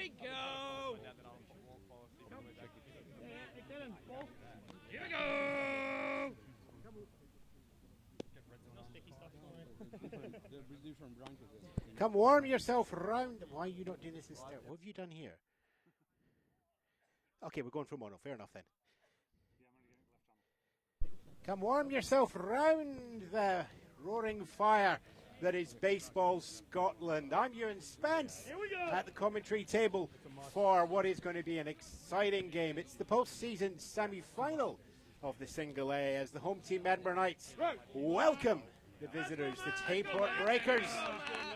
we go! Here we go! Come warm yourself round. Why are you not doing this instead? What have you done here? Okay, we're going for mono. Fair enough then. Come warm yourself round the roaring fire that is Baseball Scotland. I'm Ewan Spence at the commentary table for what is going to be an exciting game. It's the post-season semi-final of the Single A as the home team Edinburgh Knights welcome the visitors, the Tayport Breakers.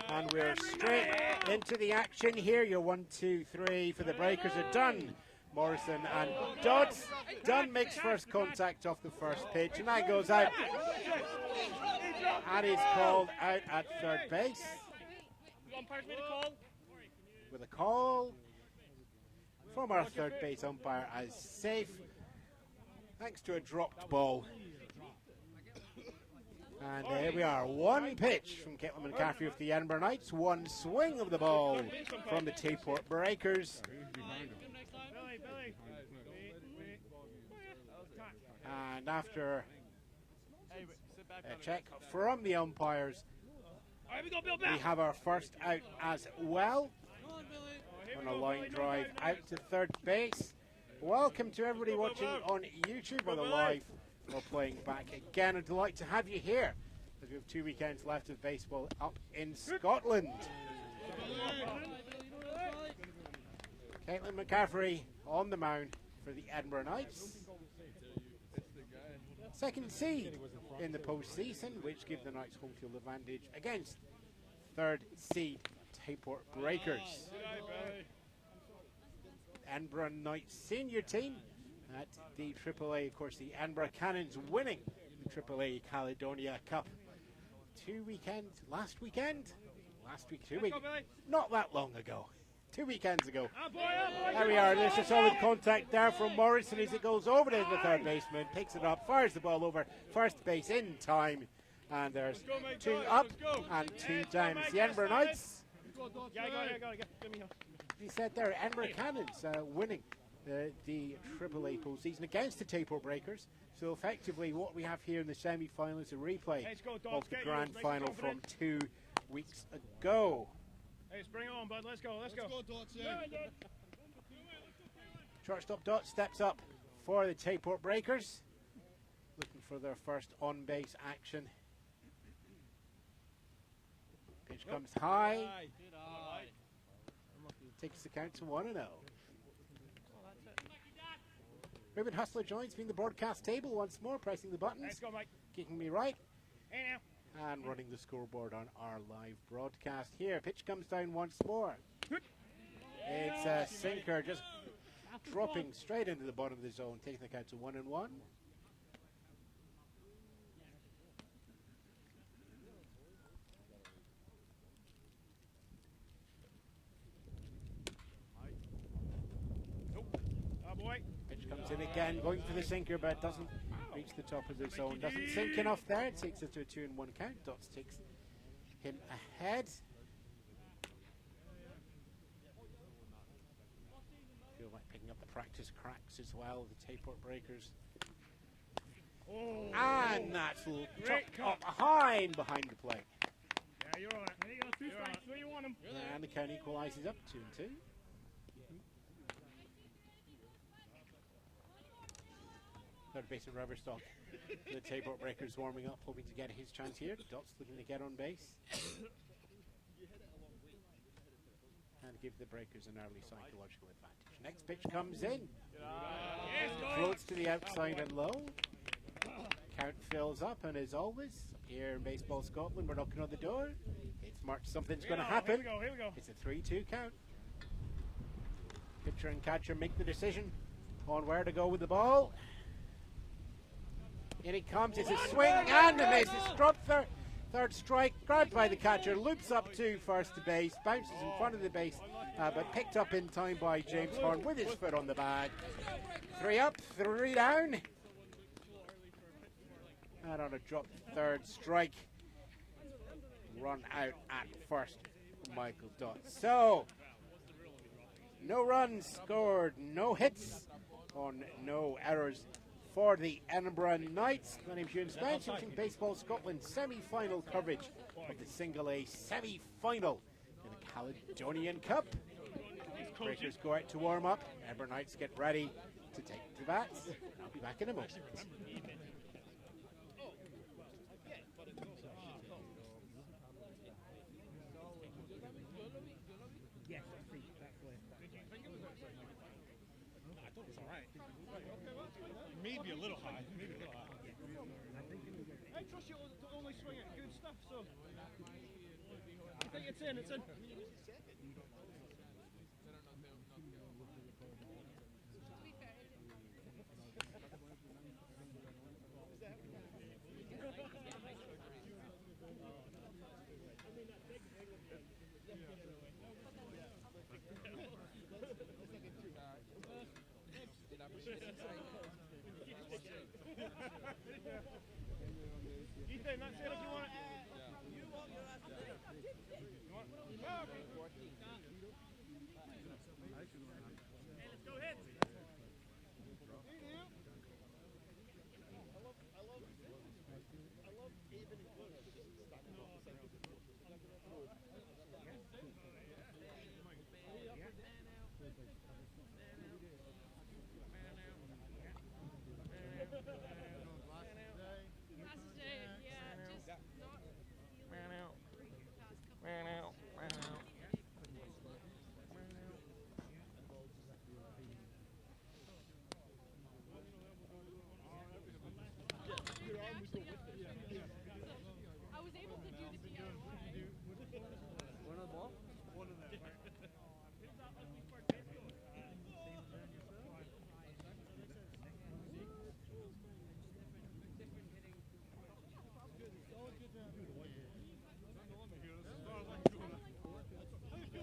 And we're straight into the action here. Your 1, 2, 3 for the Breakers are done. Morrison and Dodds. Dunn makes first contact off the first pitch, and that goes out. And he's called out at third base. With a call from our third base umpire as safe, thanks to a dropped ball. And here we are, one pitch from Caitlin McCaffrey of the Edinburgh Knights, one swing of the ball from the Tayport Breakers. And after a check from the umpires, we have our first out as well. On a line drive out to third base. Welcome to everybody watching on YouTube or the live or playing back again. A delight to have you here as we have 2 weekends left of baseball up in Scotland. Caitlin McCaffrey on the mound for the Edinburgh Knights. Second seed in the postseason, which give the Knights home field advantage against third seed Tayport Breakers. Edinburgh Knights senior team at the AAA, of course, the Edinburgh Cannons winning the AAA Caledonia Cup last week, 2 weeks, not that long ago. 2 weekends ago. There we are. There's a solid contact there from Morrison as it goes over to the third baseman, picks it up, fires the ball over first base in time, and there's 2 up and 2 down. It's the Edinburgh Knights. He said there, Edinburgh Cannons winning the AAA postseason against the Tayport Breakers. So effectively, what we have here in the semi-final is a replay of the grand final from 2 weeks ago. Hey, spring on, bud. Let's go. Let's go. Dots, Shortstop Dot steps up for the Tayport Breakers, looking for their first on-base action. Pitch comes high. Takes the count to 1-0. Ruben Hustler joins me in the broadcast table once more, pressing the buttons. Let's go, Mike. Kicking me right. Hey now. And running the scoreboard on our live broadcast here. Pitch comes down once more. It's a sinker, just dropping straight into the bottom of the zone, taking the count to 1-1. Oh boy. Pitch comes in again, going for the sinker, but doesn't reach the top of the zone. Doesn't sink enough there. It takes it to a 2-1 count. Dots takes him ahead. Feel like picking up the practice cracks as well. The Tayport Breakers. And that's up behind the plate. Yeah, you're on it. There you go. 2 strikes. Where you want them. And the count equalises up 2-2. Third baseman Rubberstock. The Tayport Breakers warming up, hoping to get his chance here. Dots looking to get on base. And give the Breakers an early psychological advantage. Next pitch comes in. Floats to the outside and low. Count fills up, and as always, here in Baseball Scotland, we're knocking on the door. It's marked something's going to happen. Here we go. It's a 3-2 count. Pitcher and catcher make the decision on where to go with the ball. In it comes, it's a swing and a miss. It's dropped third strike, grabbed by the catcher, loops up to first base, bounces in front of the base, but picked up in time by James Horn with his foot on the bag. 3 up, 3 down. And on a dropped third strike, run out at first, Michael Dott. So, No runs scored, no hits on no errors for the Edinburgh Knights. My name's Ewan Spence, watching Baseball Scotland semi-final coverage of the Single A semi-final in the Caledonian Cup. Breakers go out to warm up, Edinburgh Knights get ready to take the bats. I'll be back in a moment. Maybe a little high. Maybe a little high. I trust you to only swing at good stuff, so I think it's in, it's in. Ethan, that's it if you want it. You want your ass. You want it? Hey, let's go hit. I love even I was able to do the DIY. One on the ball? One on the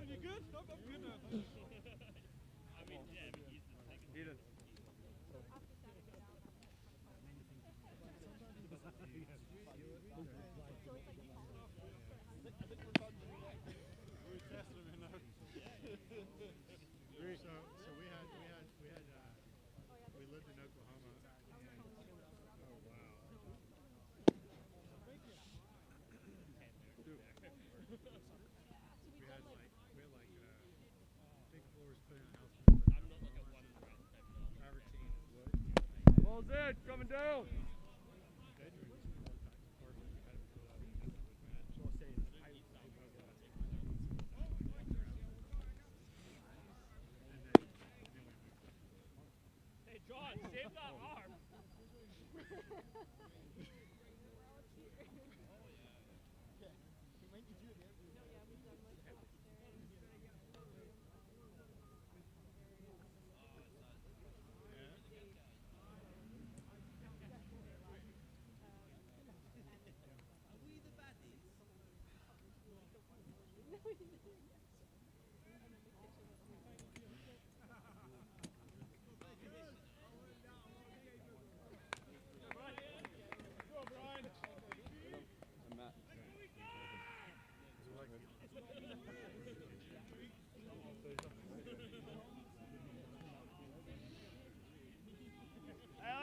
You good? I'm good now. I mean, yeah, but he's the second. Eden. We lived in Oklahoma. Oh wow. We had big floors put in a house. I'm not like a one Travertine wood. Ball's in, coming down. Hey John, save that arm.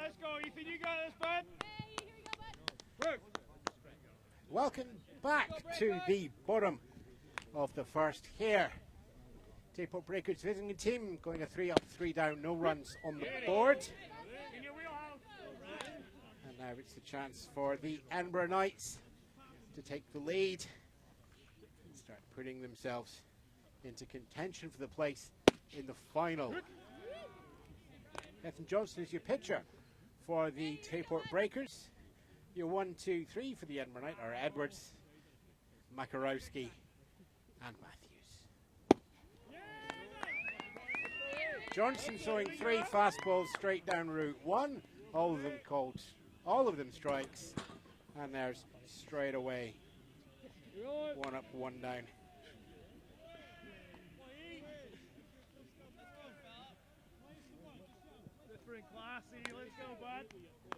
Let's go, Ethan, you got this, bud. Hey, here we go, bud. Welcome back to the bottom of the first here. Tayport Breakers visiting team going a 3 up, 3 down, no runs on the board. In your wheelhouse. And now it's the chance for the Edinburgh Knights to take the lead and start putting themselves into contention for the place in the final. Ethan Johnson is your pitcher for the Tayport Breakers. Your 1, 2, 3 for the Edinburgh Knight are Edwards, Makarowski, and Matthews. Johnson throwing 3 fastballs straight down route 1, all of them strikes, and there's straight away 1 up, 1 down. Different classy, let's go, bud.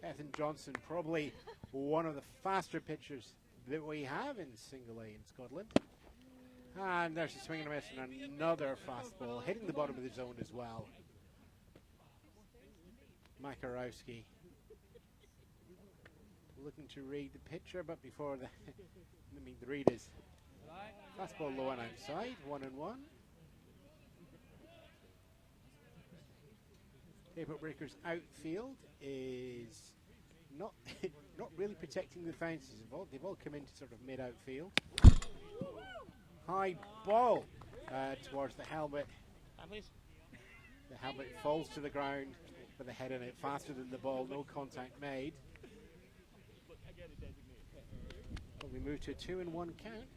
Ethan Johnson, probably one of the faster pitchers that we have in Single A in Scotland. And there's a swing and a miss and another fastball hitting the bottom of the zone as well. Makarowski looking to read the pitcher, but before the the read is fastball low and outside, 1-1. Tayport Breakers outfield is not not really protecting the fences. They've all come into sort of mid outfield. High ball towards the helmet. The helmet falls to the ground with the head in it, faster than the ball, no contact made. But we move to a 2-1 count.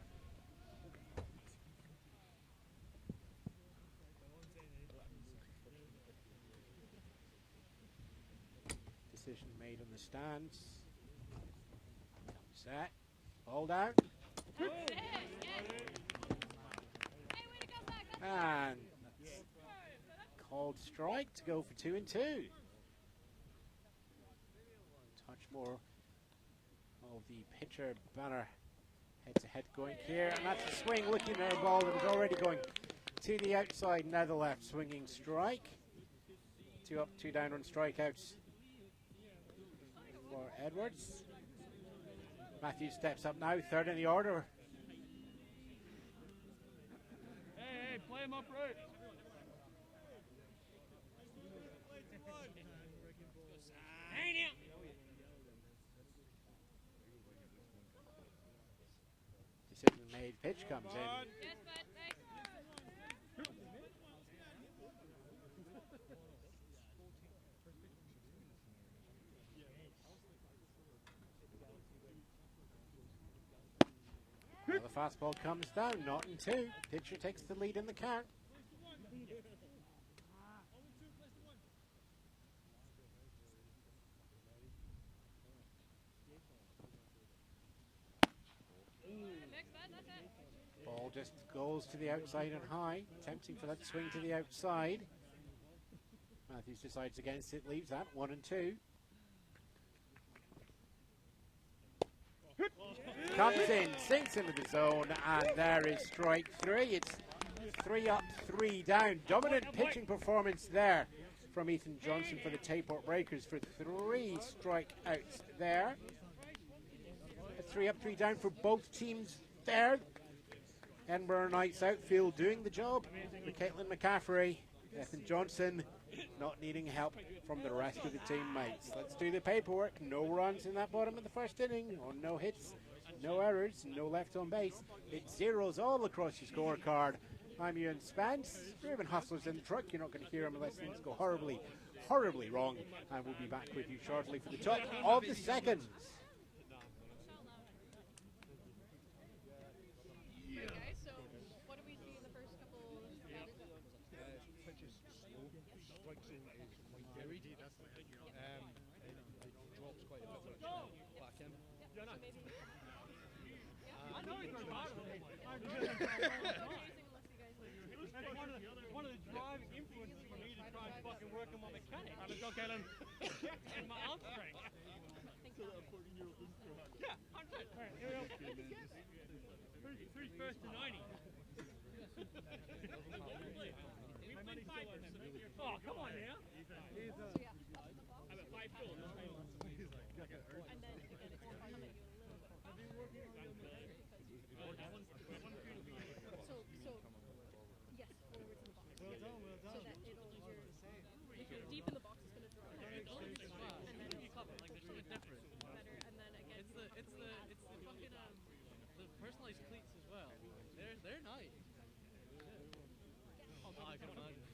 Decision made on the stands. Set. Ball down. And called strike to go for 2-2. Touch more of the pitcher banner head to head going here, and that's a swing looking at a ball that was already going to the outside, now the left, swinging strike. 2 up, 2 down on strikeouts for Edwards. Matthews steps up now, third in the order. Hey, play him up right. Decision made, pitch comes in. Yes, bud. Thanks. Well, the fastball comes down, not in 2. Pitcher takes the lead in the count. Next, bud. That's it. Ball just goes to the outside and high, attempting for that swing to the outside. Matthews decides against it, leaves that 1-2. Comes in, sinks into the zone, and there is strike 3. It's 3 up, 3 down. Dominant pitching performance there from Ethan Johnson for the Tayport Breakers for 3 strikeouts there. 3 up, 3 down for both teams there. Edinburgh Knights outfield doing the job with Caitlin McCaffrey. Ethan Johnson not needing help from the rest of the teammates. Let's do the paperwork. No runs in that bottom of the first inning, or no hits, no errors, no left on base. It zeros all across your scorecard. I'm Ewan Spence. Ruben Hustler's in the truck. You're not going to hear him unless things go horribly, horribly wrong. And we'll be back with you shortly for the top of the second. Okay, so what do we see in the first couple batters? Pitches slow, strikes in is quite buried. It drops quite a bit back in. Yeah, so maybe. I know he's going to That's one of the driving influences for me to try and fucking work on my mechanics. Let's go, Kellen. And my arm strength. Yeah, 100%. Alright, here we go. Who's first to 90? Oh, come on now. So yeah, up in the box. I'm at 5 And then again, it's going to come at you a little bit So yes, forwards in the box. So that it'll, if you're deep in the box, it's going to draw. And then you cover. Like, there's something different. Better, and then again, It's the fucking the personalized cleats as well. They're nice. Oh, I can imagine.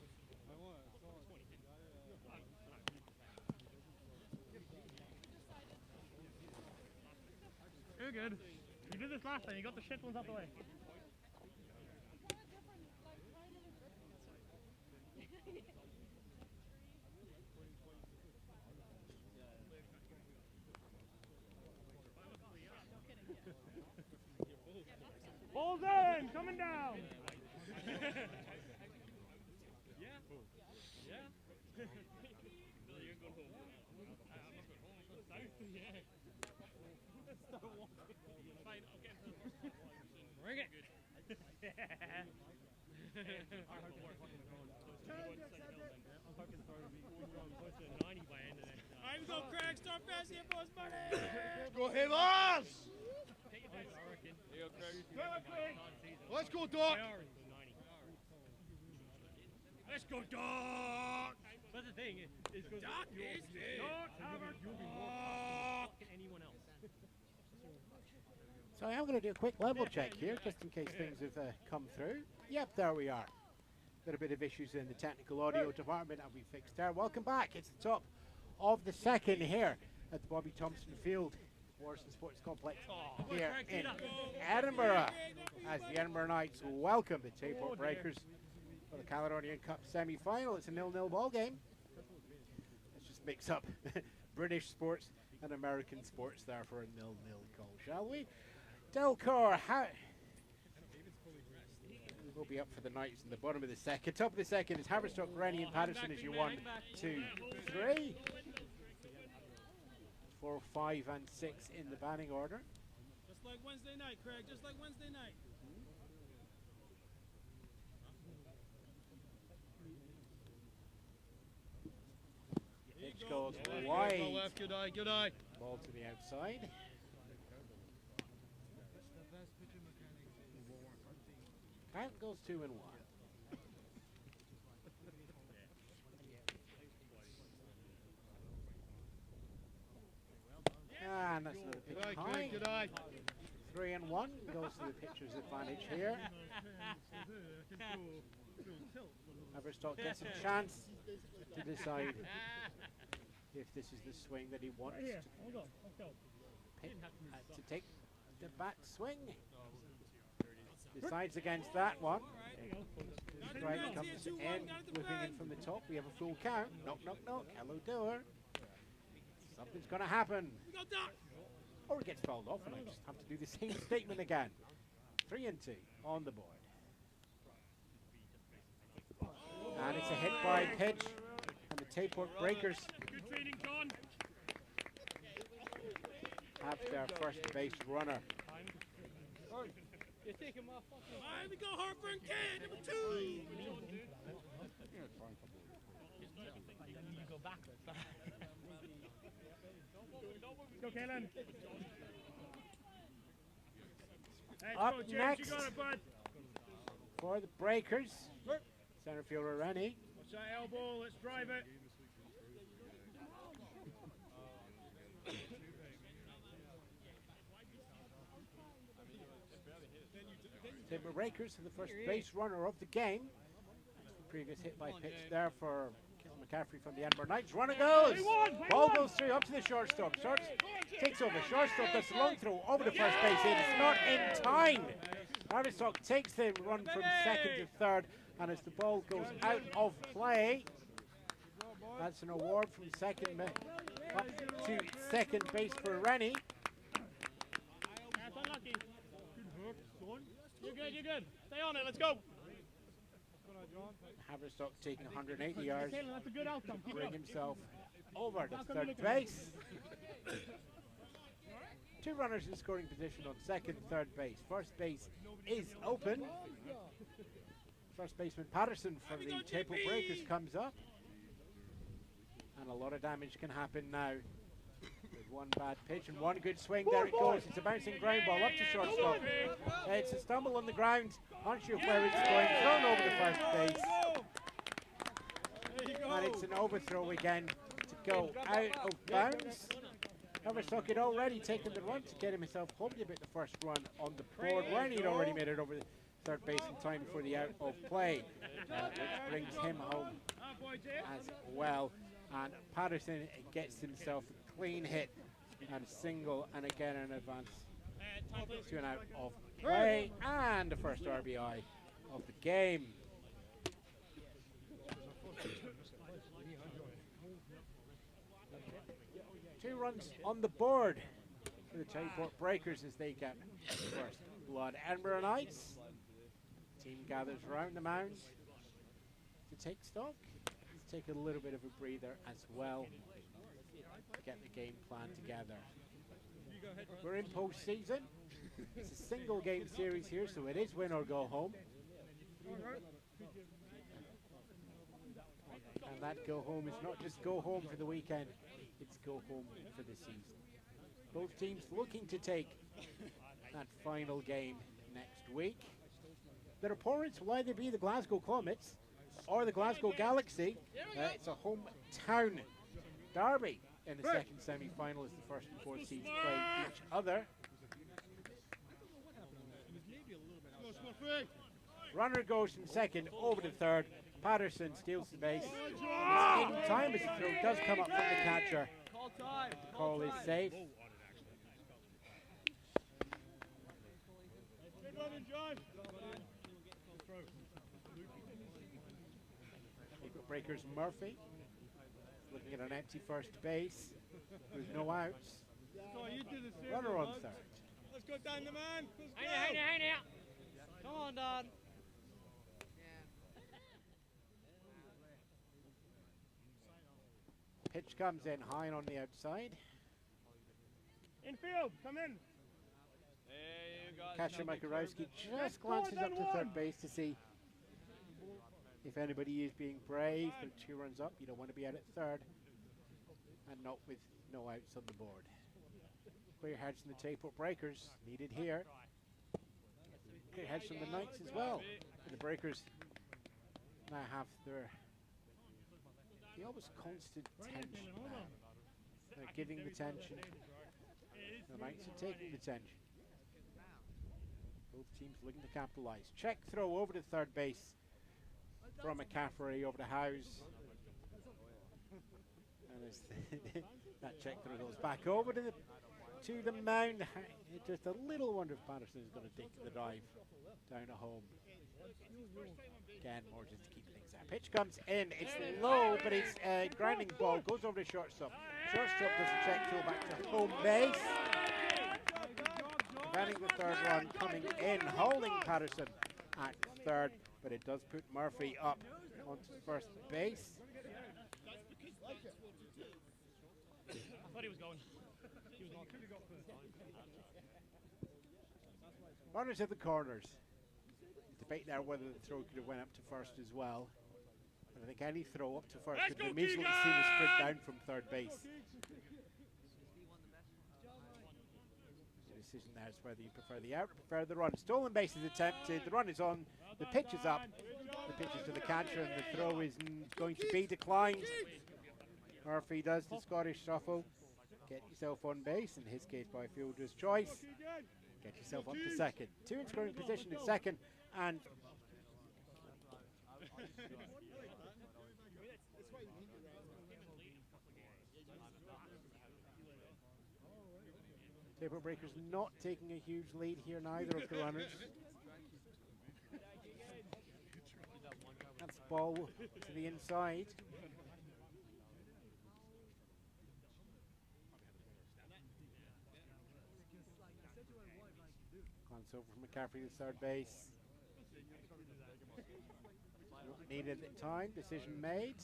You're good. You did this last time. You got the shit ones out the way. Ball's in! Coming down! Yeah. Billy, you're going home. I'm not going home. I'm going south. Yeah. Fine. Okay. Ring it! Alright, we go, Craig. Start fast here, boys, buddy. Go Himmers! Go on, Craig. Let's go, Doc! Let's go, Doc. But the thing is, Doc is there. Doc, you'll be more than anyone else. So I'm going to do a quick level check here, just in case things have come through. Yep, there we are. Got a bit of issues in the technical audio department, and we fixed there. Welcome back. It's the top of the second here at the Bobby Thompson Field, Warson Sports Complex here in Edinburgh, as the Edinburgh Knights welcome the Tayport Breakers for the Caledonia Cup semi-final. It's a 0-0 ball game. Let's just mix up British sports and American sports there for a 0-0 goal, shall we? Delcor, how... We'll be up for the Knights in the bottom of the second. Top of the second is Haverstock, Rennie and Patterson as you 1, 2, 3. 4, 5 and 6 in the batting order. Just like Wednesday night, Craig. Just like Wednesday night. Pitch goes Go wide. left, good eye, good eye. Ball to the outside. Count goes 2 and 1. And that's another pitch Good eye, high. Craig, good eye. 3 and 1 goes to the pitcher's advantage here. Haverstock gets a chance to decide if this is the swing that he wants to take the back swing. Decides against that one. Strike comes in, whipping in from the top. We have a full count. Knock, knock, knock. Hello, doer. Something's going to happen. Or it gets fouled off, and I just have to do the same statement again. 3 and 2 on the board. And it's a hit by pitch. And the Tayport Breakers have their first base runner. You're taking my fucking... Alright, we go, Hartford Kid, number 2. You go backwards. Go, Kaylin. Up go, James, next you got it, bud. for the Breakers, center fielder Rennie. Watch that elbow, let's drive it. Tayport Breakers are the first base runner of the game. Previous hit by pitch there for McCaffrey from the Edinburgh Knights. Runner goes. Ball goes through up to the shortstop. Takes over. Shortstop does the long throw over the first base in. It's not in time. Haverstock takes the run from second to third, and as the ball goes out of play, that's an award from second up to second base for Rennie. That's unlucky. You're good, you're good. Stay on it, let's go. Haverstock taking 180 yards, That's a good outcome. bring himself over to third base. 2 runners in scoring position on second, third base. First base is open. First baseman Patterson from the Tayport Breakers comes up. And a lot of damage can happen now. With one bad pitch and one good swing, there it goes. It's a bouncing ground ball up to shortstop. It's a stumble on the ground. Unsure of where it's going. Thrown over the first base. And it's an overthrow again to go out of bounds. Haverstock had already taken the run to get himself home to get the first run on the board. Rennie had already made it over the third base in time for the out of play, which brings him home as well. And Patterson gets himself a clean hit and a single, and again an advance to an out of play, and the first RBI of the game. Two runs on the board for the Tayport Breakers as they get first blood. Edinburgh Knights, team gathers around the mound to take stock. Let's take a little bit of a breather as well to get the game plan together. We're in postseason. It's a single game series here, so it is win or go home. And that go home is not just go home for the weekend, it's go home for the season. Both teams looking to take that final game next week. Their opponents will either be the Glasgow Comets or the Glasgow Galaxy. It's a hometown derby in the second semi-final as the first and fourth seeds play each other. Runner goes from second over to third. Patterson steals the base. It's in time as the throw does come up from the catcher. Call is safe. Breakers Murphy looking at an empty first base with no outs. Runner on third. Let's go down the man. Hey now. Come on, Don. Pitch comes in high and on the outside. Infield, come in. Catcher Mikorowski just glances up to third base to see if anybody is being brave. With 2 runs up, you don't want to be out at third and not with no outs on the board. Clear heads from the Tayport Breakers needed here. Clear heads from the Knights as well. And the Breakers now have the almost constant tension now. They're giving the tension. The Knights are taking the tension. Both teams looking to capitalise. Check throw over to third base from McCaffrey over to Howes. And as that check throw goes back over to the mound. Just a little wonder if Patterson is going to take the dive down a home. Again, more just to keep things out. Pitch comes in. It's low, but it's a grounding ball. Goes over to shortstop. Shortstop does a check throw back to home base. Preventing the third run coming in, holding Patterson at third, but it does put Murphy up onto first base. I thought he was going. He was not. Runners at the corners. Debate there whether the throw could have went up to first as well. But I think any throw up to first could have immediately seen a sprint down from third base. The decision there is whether you prefer the out or prefer the run. Stolen base is attempted. The run is on. The pitch is up. The pitch is to the catcher, and the throw is going to be declined. Murphy does the Scottish shuffle. Get yourself on base, in his case by fielder's choice. Get yourself up to second. 2 in scoring position at second, and Tayport Breakers not taking a huge lead here, neither of the runners. That's ball to the inside. Glance over from McCaffrey to third base. Not needed at the time. Decision made.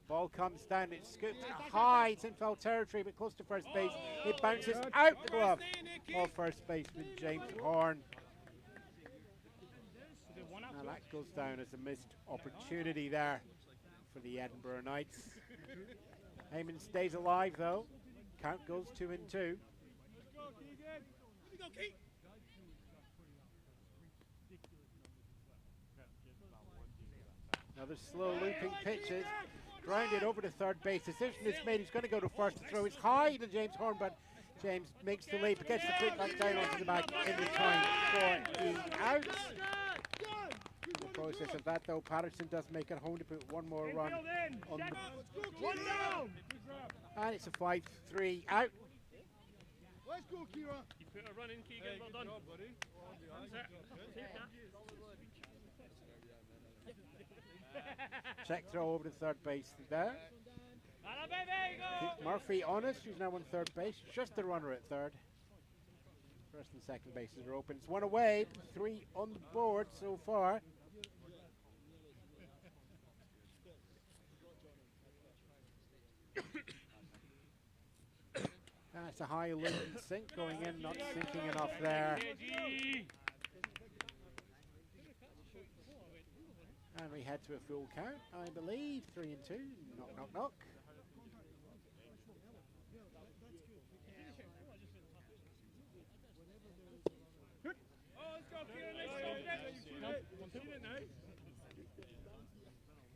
Ball comes down. It's scooped high. It's in foul territory, but close to first base. It bounces out the glove of first baseman James Horn. Now that goes down as a missed opportunity there for the Edinburgh Knights. Heyman stays alive though. Count goes 2-2. Another slow looping pitches. Grounded over to third base. Decision is made. He's going to go to first. The throw is high to James Horn, but James makes the leap. Gets the quick back down onto the back in the time for the out. In the process of that, though, Patterson does make it home to put one more run on the. And it's a 5-3 out. Let's go, Kira. You put a run in, Keegan. Well done. Check throw over to third base there. Keep Murphy honest, who's now on third base. Just the runner at third. First and second bases are open. It's one away, 3 on the board so far. a high loop and sink going in, not sinking enough there. And we head to a full count, I believe. 3 and 2. Knock, knock, knock.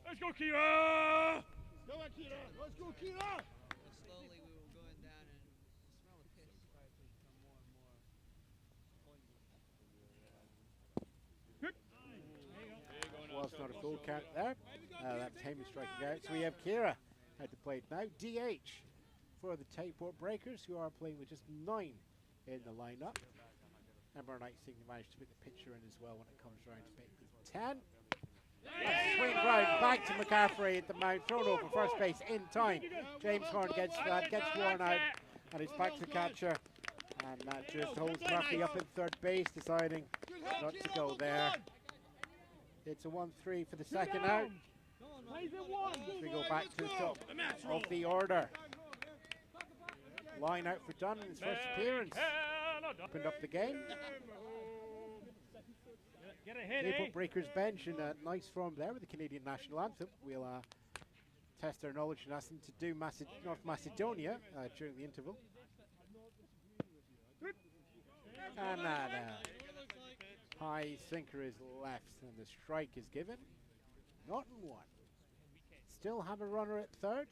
Let's go, Kira! Go on, Kira! Let's go, Kira! Slowly we were going down and the smell of piss started to become more and more Was not a full count there. That's Hamish striking out. So we have Kira out to play it now. DH for the Tayport Breakers, who are playing with just 9 in the lineup. Edinburgh Knights seem to manage to put the pitcher in as well when it comes round to pick the 10. Swing round back to McCaffrey at the mount, thrown over first base in time. James Horn gets that, gets worn out, and he's back to catcher. And that just holds Murphy up in third base, deciding not to go there. It's a 1-3 for the second out. We go back to the top of the order. Line out for Dunn in his first appearance. Opened up the game. Tayport Breakers bench in a nice form there with the Canadian national anthem. We'll test our knowledge and ask them to do North Macedonia during the interval. And that high sinker is left and the strike is given. Not in 1. Still have a runner at third.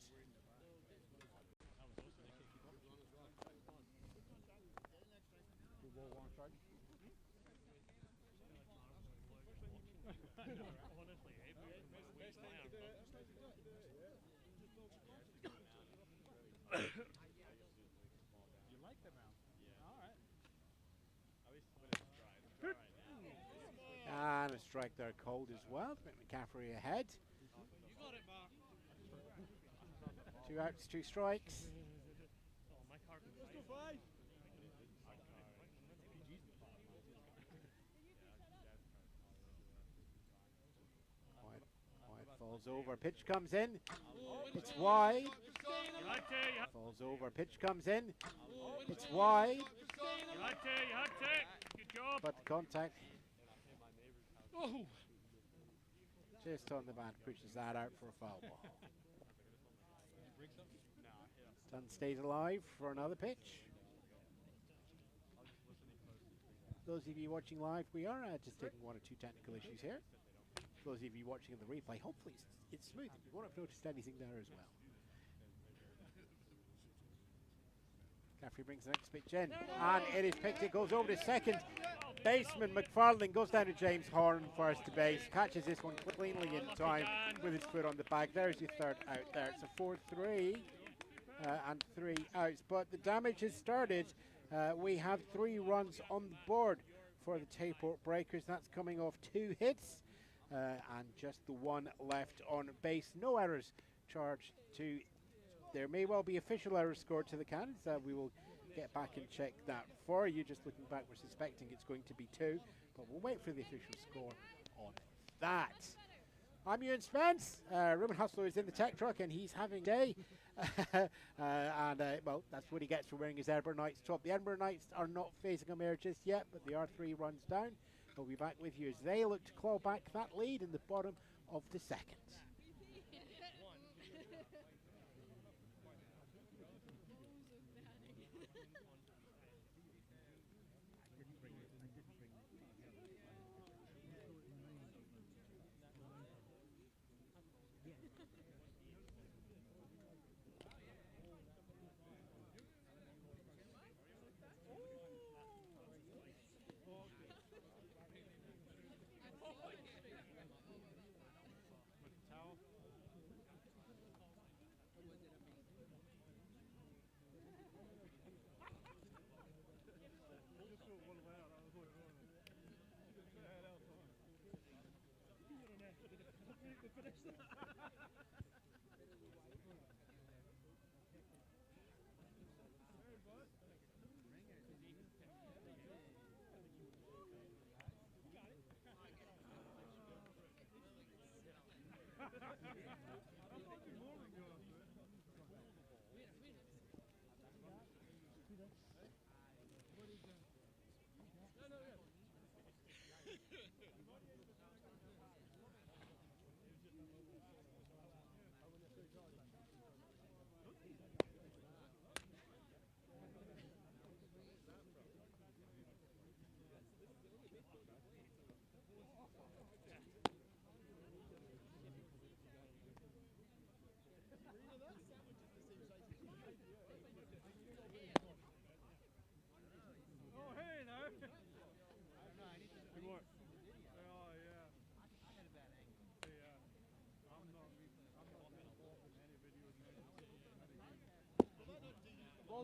And a strike there cold as well. McCaffrey ahead. 2 outs, 2 strikes. Wide falls over. Pitch comes in. It's wide. Falls over. Pitch comes in. It's wide. But the contact just on the bat pushes that out for a foul ball. Dunn stays alive for another pitch. Those of you watching live, we are just taking 1 or 2 technical issues here. Those of you watching in the replay, hopefully it's smooth. You won't have noticed anything there as well. Caffrey brings the next pitch in, and it is picked. It goes over to second. Baseman McFarlane goes down to James Horn first to base, catches this one cleanly in time with his foot on the bag. There's your third out there. It's a 4-3 and 3 outs, but the damage has started. We have 3 runs on the board for the Tayport Breakers. That's coming off 2 hits and just the 1 left on base. No errors charged to. There may well be official errors scored to the Cannons. We will get back and check that for you. Just looking back, we're suspecting it's going to be 2, but we'll wait for the official score on that. I'm Ewan Spence. Ruben Hustler is in the tech truck and he's having a day. Well, that's what he gets for wearing his Edinburgh Knights top. The Edinburgh Knights are not facing a mare just yet, but they are 3 runs down. We'll be back with you as they look to claw back that lead in the bottom of the second.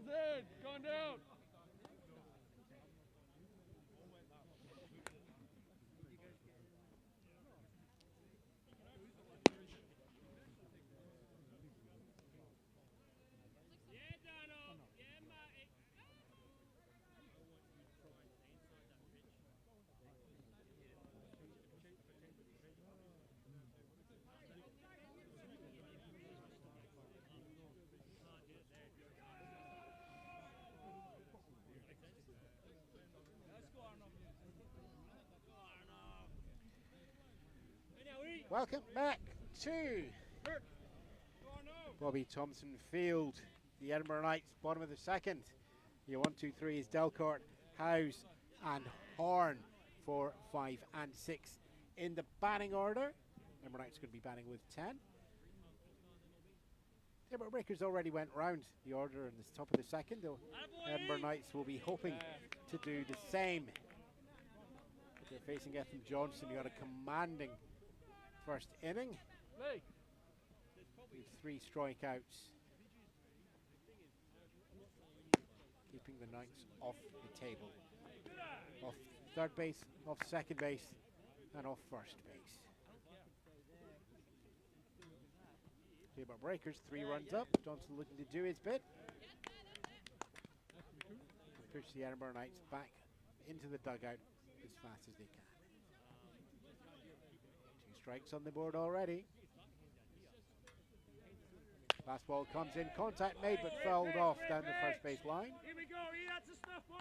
Ball's in. Going down. Welcome back to Bobby Thompson Field. The Edinburgh Knights, bottom of the second. Your 1, 2, 3 is Delcourt, Howes, and Horn. 4, 5, and 6 in the batting order. Edinburgh Knights going to be batting with 10. Tayport Breakers already went round the order in the top of the second. The Edinburgh Knights will be hoping to do the same. If they're facing Ethan Johnson, you got a commanding first inning with 3 strikeouts, keeping the Knights off the table, off third base, off second base, and off first base. Tayport Breakers 3 runs up. Johnson looking to do his bit. Push the Edinburgh Knights back into the dugout as fast as they can. Strikes on the board already. Fastball comes in, contact made but fouled off down the first base line. Here we go, that's the stuff, boy.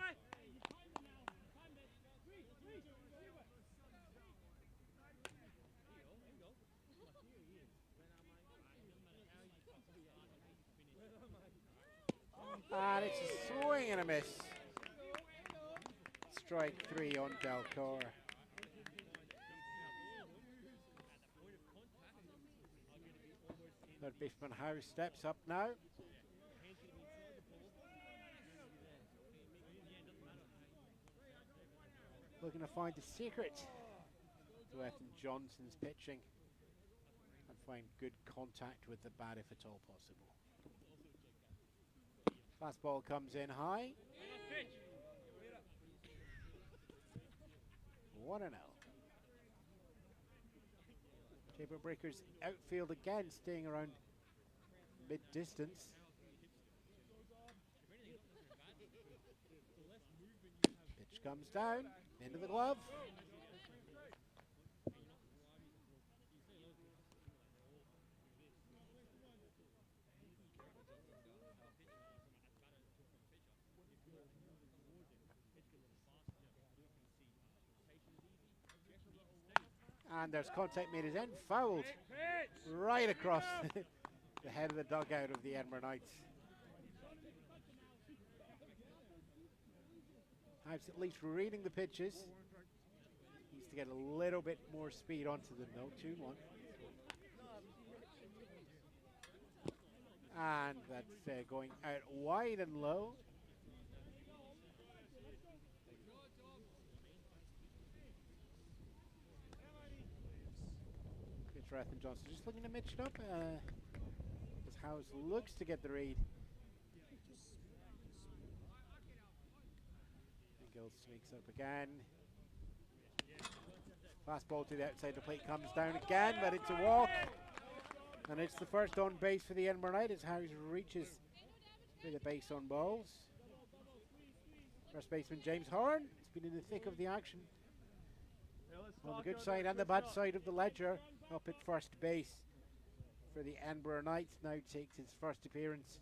And it's a swing and a miss. Strike 3 on Delcourt. Third baseman Howe steps up now. Looking to find the secret to Ethan Johnson's pitching and find good contact with the bat if at all possible. Fastball comes in high. 1-0. Tayport Breakers outfield again, staying around mid-distance. Pitch comes down, into the glove. And there's contact made his end, fouled right across the head of the dugout of the Edinburgh Knights. Howe's at least reading the pitches. Needs to get a little bit more speed onto them though. 2-1. And that's going out wide and low. Ethan Johnson just looking to mitch it up as Howes looks to get the read. Gill sneaks up again. Fastball to the outside the plate comes down again, but it's a walk. And it's the first on base for the Edinburgh Knights as Howes reaches to the base on balls. First baseman James Horn has been in the thick of the action. On the good side and the bad side of the ledger, up at first base for the Edinburgh Knights, now takes his first appearance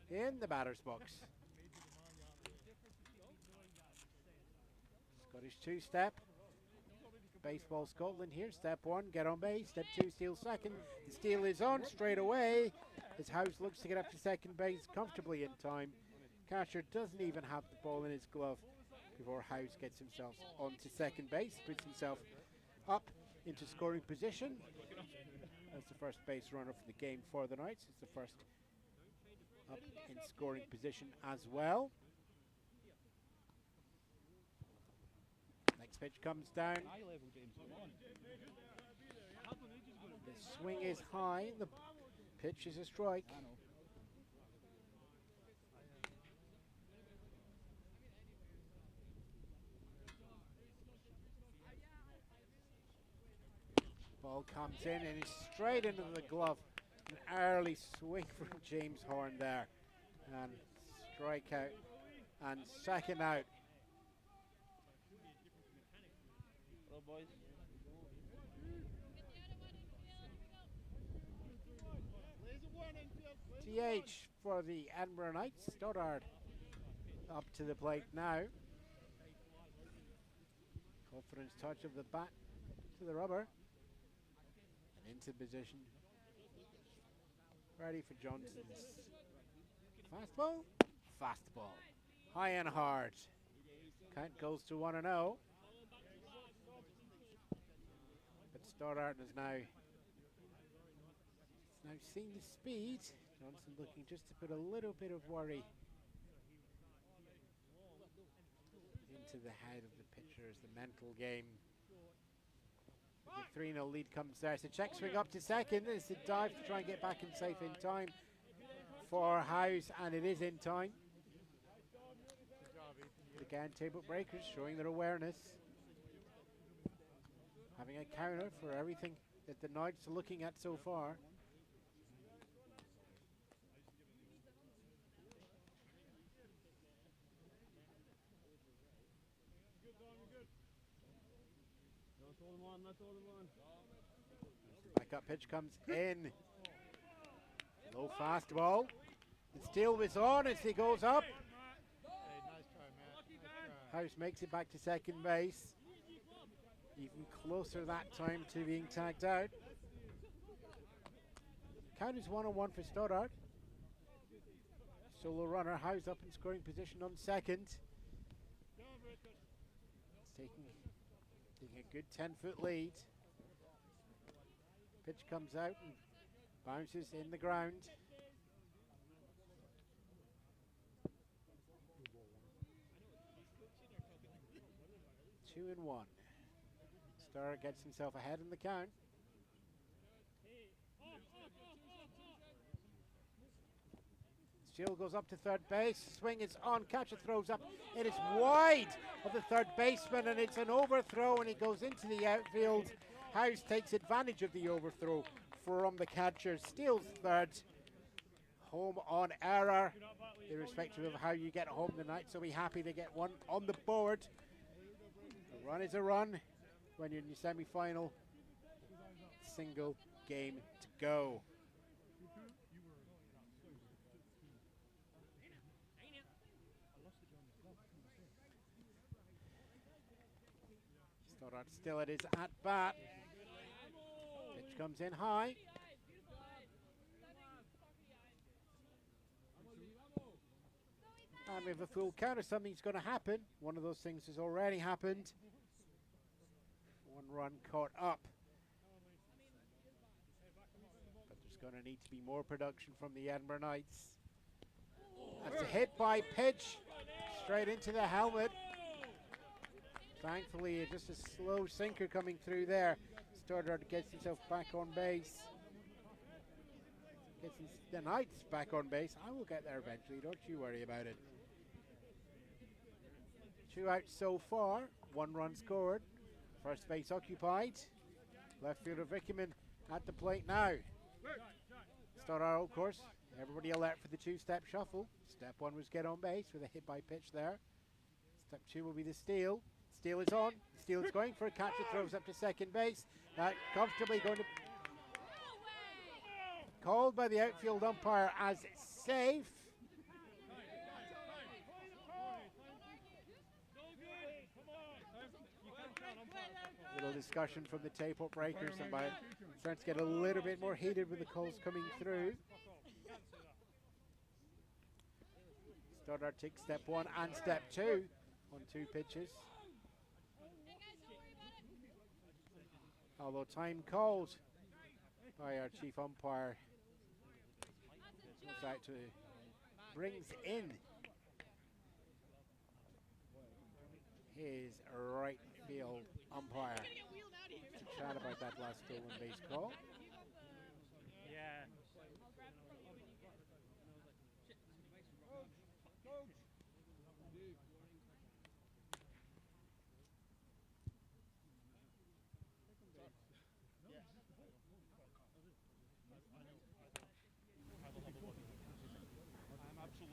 in the batter's box. Scottish two-step. Baseball Scotland here. Step 1, get on base. Step 2, steal second. The steal is on straight away as Howes looks to get up to second base comfortably in time. Catcher doesn't even have the ball in his glove before Howes gets himself onto second base, puts himself up into scoring position. That's the first base runner for the game for the Knights. It's the first up in scoring position as well. Next pitch comes down. The swing is high. The pitch is a strike. Ball comes in and is straight into the glove. An early swing from James Horn there. And strike out and second out. Hello, boys. TH for the Edinburgh Knights. Stoddard up to the plate now. Confidence touch of the bat to the rubber. And into position. Ready for Johnson's fastball. Fastball. High and hard. Count goes to 1-0. But Stoddard has now seen the speed. Johnson looking just to put a little bit of worry into the head of the pitcher as the mental game. The 3-0 lead comes there. It's a check swing up to second. It's a dive to try and get back in safe in time for House, and it is in time. Again, Tayport Breakers showing their awareness. Having a counter for everything that the Knights are looking at so far. Back up pitch comes in. Low fastball. The steal was on as he goes up. House makes it back to second base. Even closer that time to being tagged out. Count is 1-1 for Stoddard. Solo runner, House up in scoring position on second. It's taking a good 10-foot lead. Pitch comes out and bounces in the ground. 2-1. Stoddard gets himself ahead in the count. Steele goes up to third base. Swing is on. Catcher throws up. It is wide of the third baseman, and it's an overthrow, and he goes into the outfield. House takes advantage of the overthrow from the catcher. Steele's third. Home on error. Irrespective of how you get home tonight, so be happy to get one on the board. A run is a run when you're in your semi-final. Single game to go. Stoddard still at his at-bat. Pitch comes in high. And we have a full counter. Something's going to happen. One of those things has already happened. One run caught up. But there's going to need to be more production from the Edinburgh Knights. That's a hit by pitch. Straight into the helmet. Thankfully, just a slow sinker coming through there. Stoddard gets himself back on base. Gets the Knights back on base. I will get there eventually, don't you worry about it. 2 outs so far, 1 run scored. First base occupied. Left fielder Vickerman at the plate now. Stoddard, of course. Everybody alert for the 2-step shuffle. Step 1 was get on base with a hit by pitch there. Step 2 will be the steal. Steal is on. Steal is going for a catcher, throws up to second base. Comfortably going to... Called by the outfield umpire as safe. Little discussion from the Tayport Breakers, and by starting to get a little bit more heated with the calls coming through. Stoddard takes step 1 and step 2 on 2 pitches. Although time called by our chief umpire, goes out to brings in his right field umpire to chat about that last stolen base call. Yeah.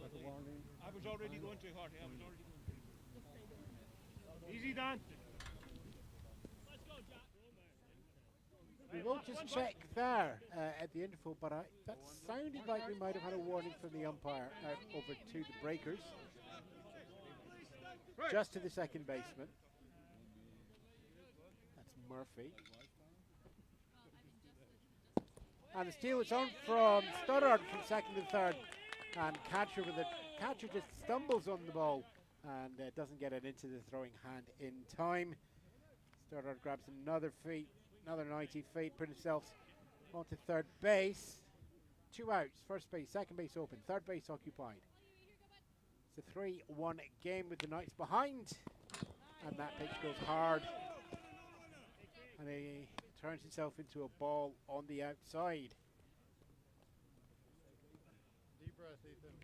I was already going too hard. I was already going too hard. Easy, Dan. We will just check there at the interval, but that sounded like we might have had a warning from the umpire out over to the breakers. Just to the second baseman. That's Murphy. And the steal is on from Stoddard from second to third. And catcher just stumbles on the ball and doesn't get it into the throwing hand in time. Stoddard grabs another 90 feet, put himself onto third base. 2 outs, first base, second base open, third base occupied. It's a 3-1 game with the Knights behind. And that pitch goes hard. And he turns himself into a ball on the outside. Deep breath, Ethan.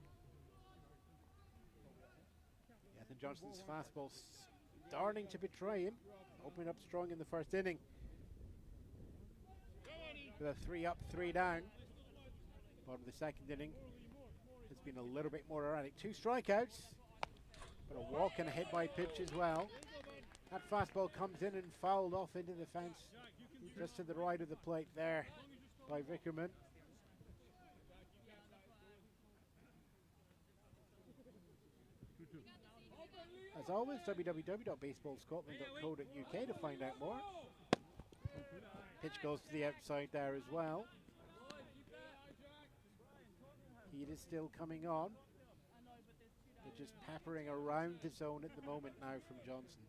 Ethan Johnson's fastball starting to betray him. Opening up strong in the first inning. With a 3 up, 3 down. Bottom of the second inning has been a little bit more erratic. 2 strikeouts, but a walk and a hit by pitch as well. That fastball comes in and fouled off into the fence just to the right of the plate there by Vickerman. As always, www.baseballscotland.co.uk to find out more. Pitch goes to the outside there as well. Heat is still coming on. They're just peppering around the zone at the moment now from Johnson.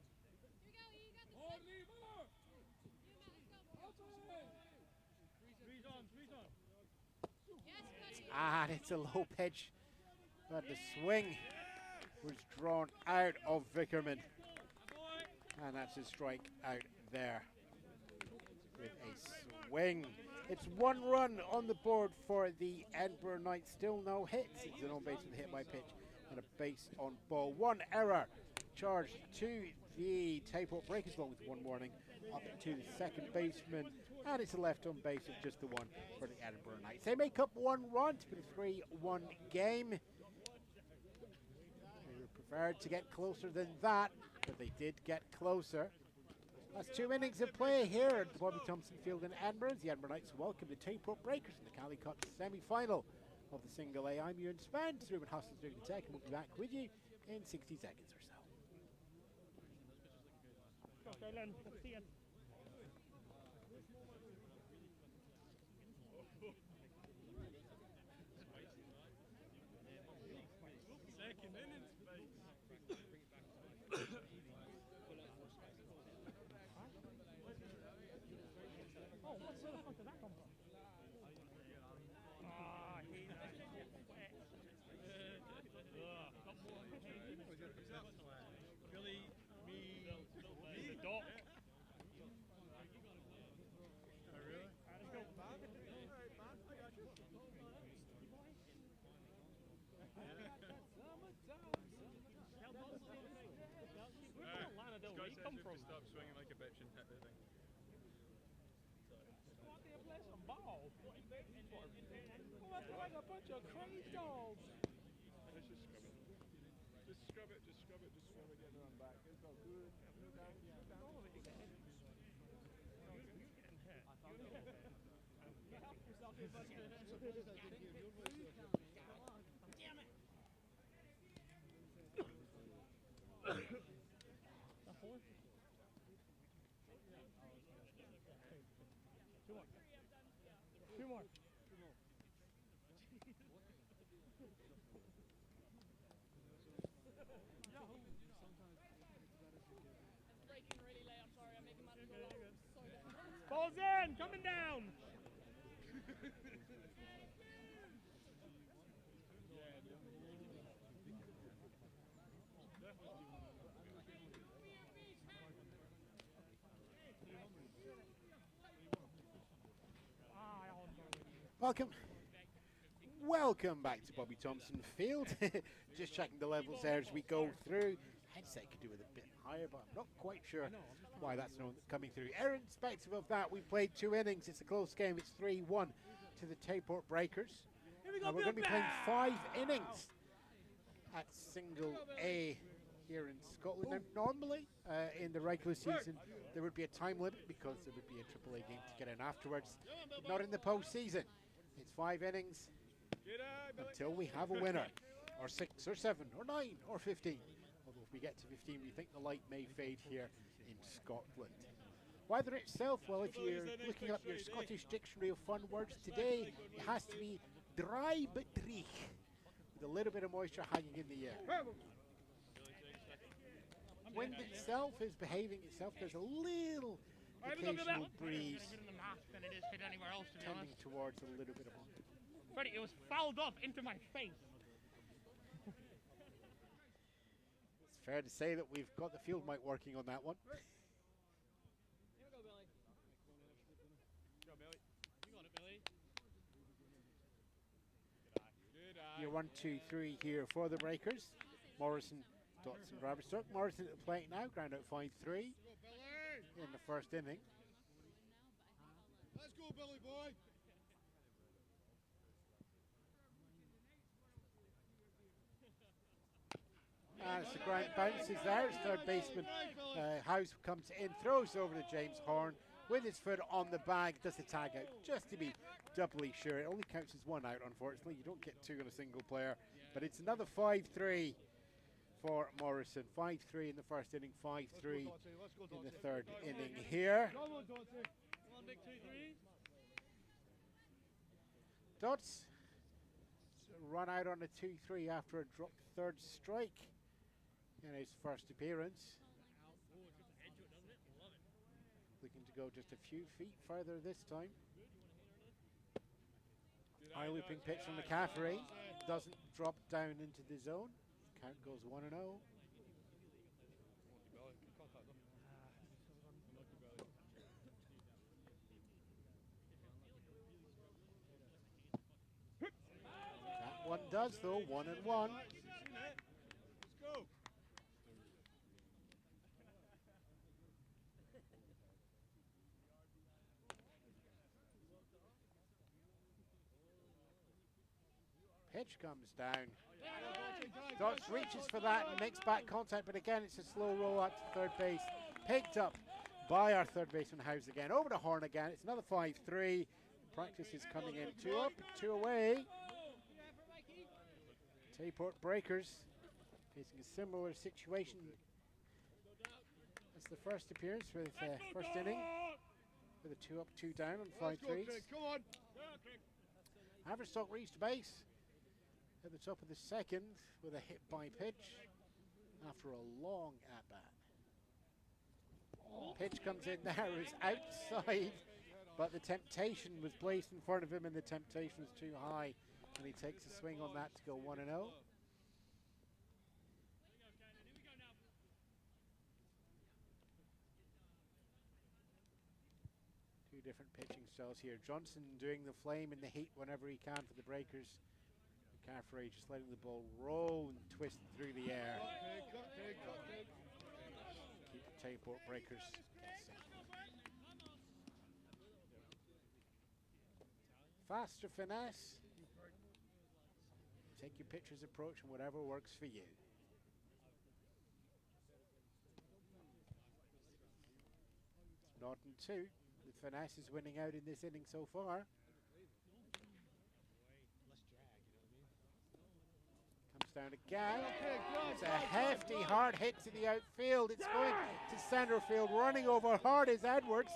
And it's a low pitch, but the swing was drawn out of Vickerman. And that's a strike out there with a swing. It's 1 run on the board for the Edinburgh Knights. Still no hits. It's an on base with a hit by pitch and a base on ball. 1 error charged to the Tayport Breakers along with 1 warning up to the second baseman. And it's a left on base of just the 1 for the Edinburgh Knights. They make up 1 run to put a 3-1 game. They were prepared to get closer than that, but they did get closer. That's 2 innings of play here at the Bobby Thompson Field in Edinburgh. The Edinburgh Knights welcome the Tayport Breakers in the Cali Cup semi-final of the Single A. I'm Ewan Spence. Ruben Hustle's doing the tech, and we'll be back with you in 60 seconds or so. Okay, Len, let's see it. Second innings, mate. Oh, what sort of fuck did that come from? Ah, I hate that. Billy, me, The dock. oh really? Let's go. Where did Lana Del Rey come from? Stop swinging like a bitch and hit the thing. Go out there, play some ball. Go out there like a bunch of crazy dogs. Let's just scrub it. Just scrub it, just scrub it, just scrub it, get it on back. It's all good. No down, no down. All of it, you're getting hit. You're getting hit. You help yourself here, buddy. Damn it. That 4? 2 more. 2 more. Ball's in, coming down. Welcome back to Bobby Thompson Field. Just checking the levels there as we go through. Headset could do with a bit higher, but I'm not quite sure why that's not coming through. Irrespective of that, we played 2 innings. It's a close game. It's 3-1 to the Tayport Breakers. We're going to be playing 5 innings at single A here in Scotland. Now, normally in the regular season there would be a time limit because there would be a Triple A game to get in afterwards. But not in the postseason. It's 5 innings until we have a winner, or 6 or 7 or 9 or 15. Although if we get to 15, we think the light may fade here in Scotland. Weather itself, well, if you're looking up your Scottish Dictionary of Fun Words today, it has to be dry but dreich, with a little bit of moisture hanging in the air. Wind itself is behaving itself. There's a little occasional breeze tending towards a little bit of wind. Freddie, it was fouled up into my face. It's fair to say that we've got the field mic working on that one. Your 1, 2, 3 here for the Breakers. Morrison, Dotson, Raverstock. Morrison at the plate now, ground out 5-3 in the first inning. Let's go, Billy boy. As the ground bounces there, it's third baseman House comes in, throws over to James Horn with his foot on the bag, does the tag out just to be doubly sure. It only counts as 1 out, unfortunately. You don't get 2 on a single player, but it's another 5-3 for Morrison. 5-3 in the first inning, 5-3 in the third inning here. Dots run out on a 2-3 after a dropped third strike in his first appearance. Looking to go just a few feet further this time. High looping pitch from McCaffrey. Doesn't drop down into the zone. Count goes 1-0. That one does though, 1-1. Pitch comes down. Dots reaches for that and makes back contact, but again it's a slow roll out to third base. Picked up by our third baseman House again. Over to Horn again. It's another 5-3. Practice is coming in. 2 up, 2 away. Tayport Breakers facing a similar situation as the first appearance with first inning, with a 2 up, 2 down on 5-3s. Haverstock reached base at the top of the second with a hit by pitch after a long at-bat. Pitch comes in there, is outside, but the temptation was placed in front of him and the temptation was too high, and he takes a swing on that to go 1-0. Two different pitching styles here. Johnson doing the flame in the heat whenever he can for the Breakers. McCaffrey just letting the ball roll and twist through the air. Keep the Tayport Breakers guessing. Faster finesse. Take your pitcher's approach and whatever works for you. Norton 2. The finesse is winning out in this inning so far. Comes down again. It's a hefty hard hit to the outfield. It's going to center field. Running over hard is Edwards.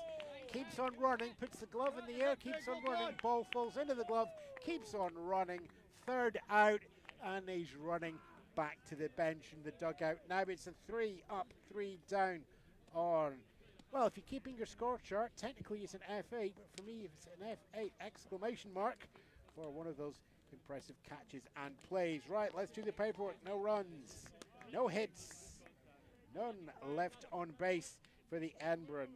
Keeps on running, puts the glove in the air, keeps on running. Ball falls into the glove, keeps on running. Third out, and he's running back to the bench in the dugout. Now it's a 3 up, 3 down on, well, if you're keeping your score chart, technically it's an F8, but for me it's an F8 exclamation mark for one of those impressive catches and plays. Right, let's do the paperwork. No runs, no hits, none left on base for the Edinburgh,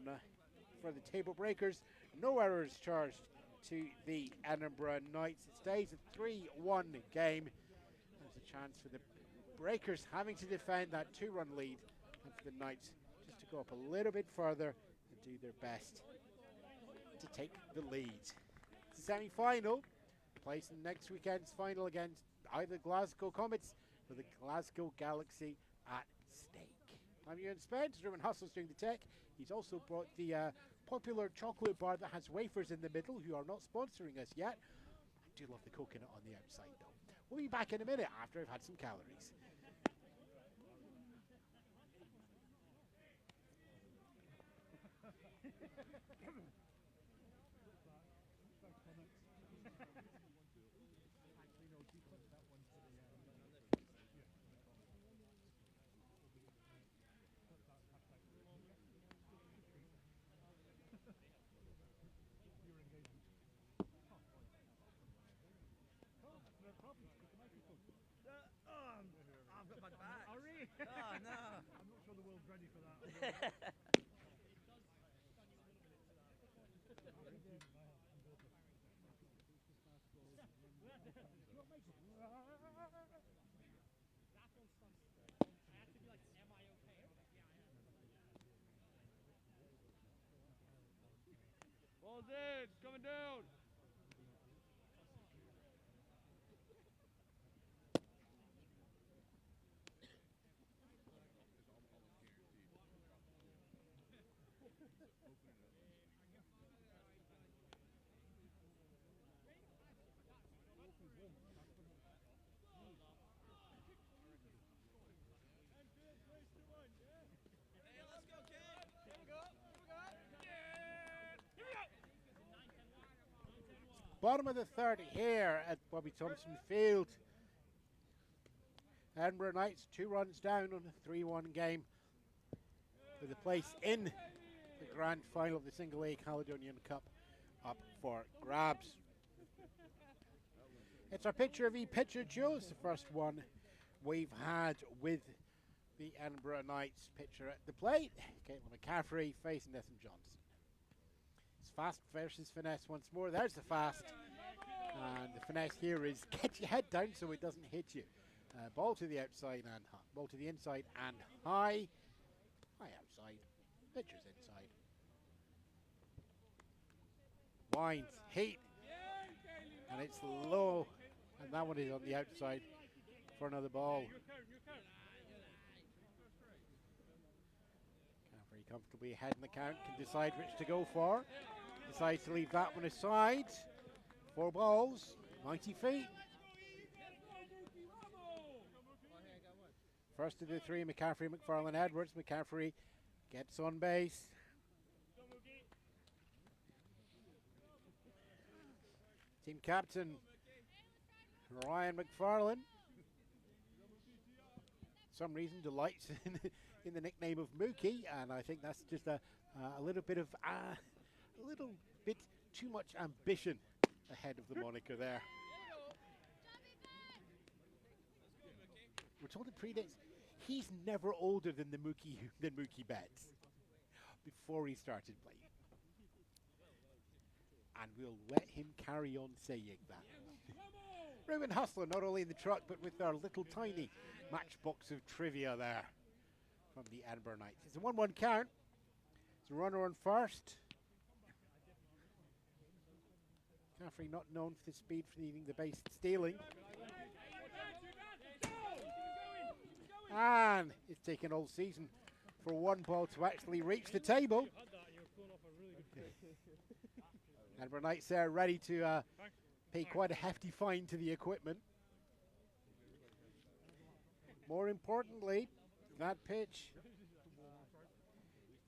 for the Table Breakers. No errors charged to the Edinburgh Knights. It stays a 3-1 game. There's a chance for the Breakers having to defend that 2-run lead, and for the Knights just to go up a little bit further and do their best to take the lead. Semi-final, placed in next weekend's final against either Glasgow Comets for the Glasgow Galaxy at stake. I'm Ewan Spence. Ruben Hustle's doing the tech. He's also brought the popular chocolate bar that has wafers in the middle, who are not sponsoring us yet. I do love the coconut on the outside, though. We'll be back in a minute after I've had some calories. I've got my back. Oh, really? Oh, no. I'm not sure the world's ready for that. Ball's in, it's coming down. Hey, let's go, kid. Here we go. Bottom of the third here at Bobby Thompson Field. Edinburgh Knights 2 runs down on a 3-1 game with a place in the grand final of the Single A Caledonian Cup up for grabs. It's our picture v pitcher duel. It's the first one we've had with the Edinburgh Knights pitcher at the plate. Caitlin McCaffrey facing Nathan Johnson. It's fast versus finesse once more. There's the fast. And the finesse here is get your head down so it doesn't hit you. Ball to the outside and high. Ball to the inside and high. High outside. Pitcher's inside. Winds, heat. And it's low. And that one is on the outside for another ball. Very comfortably ahead in the count, can decide which to go for. Decides to leave that one aside. 4 balls, 90 feet. First of the 3, McCaffrey, McFarlane, Edwards. McCaffrey gets on base. Team captain Ryan McFarlane. For some reason delights in the nickname of Mookie, and I think that's just a little bit too much ambition ahead of the moniker there. We're told in predates he's never older than Mookie Betts before he started playing, and we'll let him carry on saying that. Ruben Hustler not only in the truck but with our little tiny matchbox of trivia there from the Edinburgh Knights. It's a 1-1 count. It's a runner on first. McCaffrey not known for the speed for needing the base stealing. And it's taken all season for 1 ball to actually reach the table. Edinburgh Knights there ready to pay quite a hefty fine to the equipment. More importantly, that pitch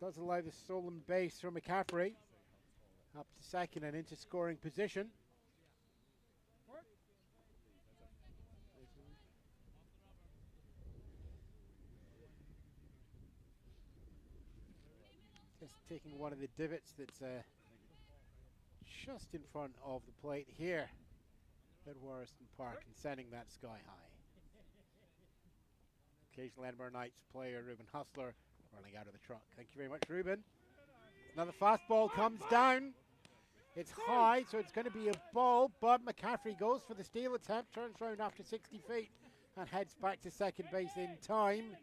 does allow the stolen base from McCaffrey up to second and into scoring position. Just taking one of the divots that's just in front of the plate here at Warriston Park and sending that sky high. Occasional Edinburgh Knights player Ruben Hustler running out of the truck. Thank you very much, Ruben. Another fastball comes down. It's high, so it's going to be a ball, but McCaffrey goes for the steal attempt, turns around after 60 feet and heads back to second base in time.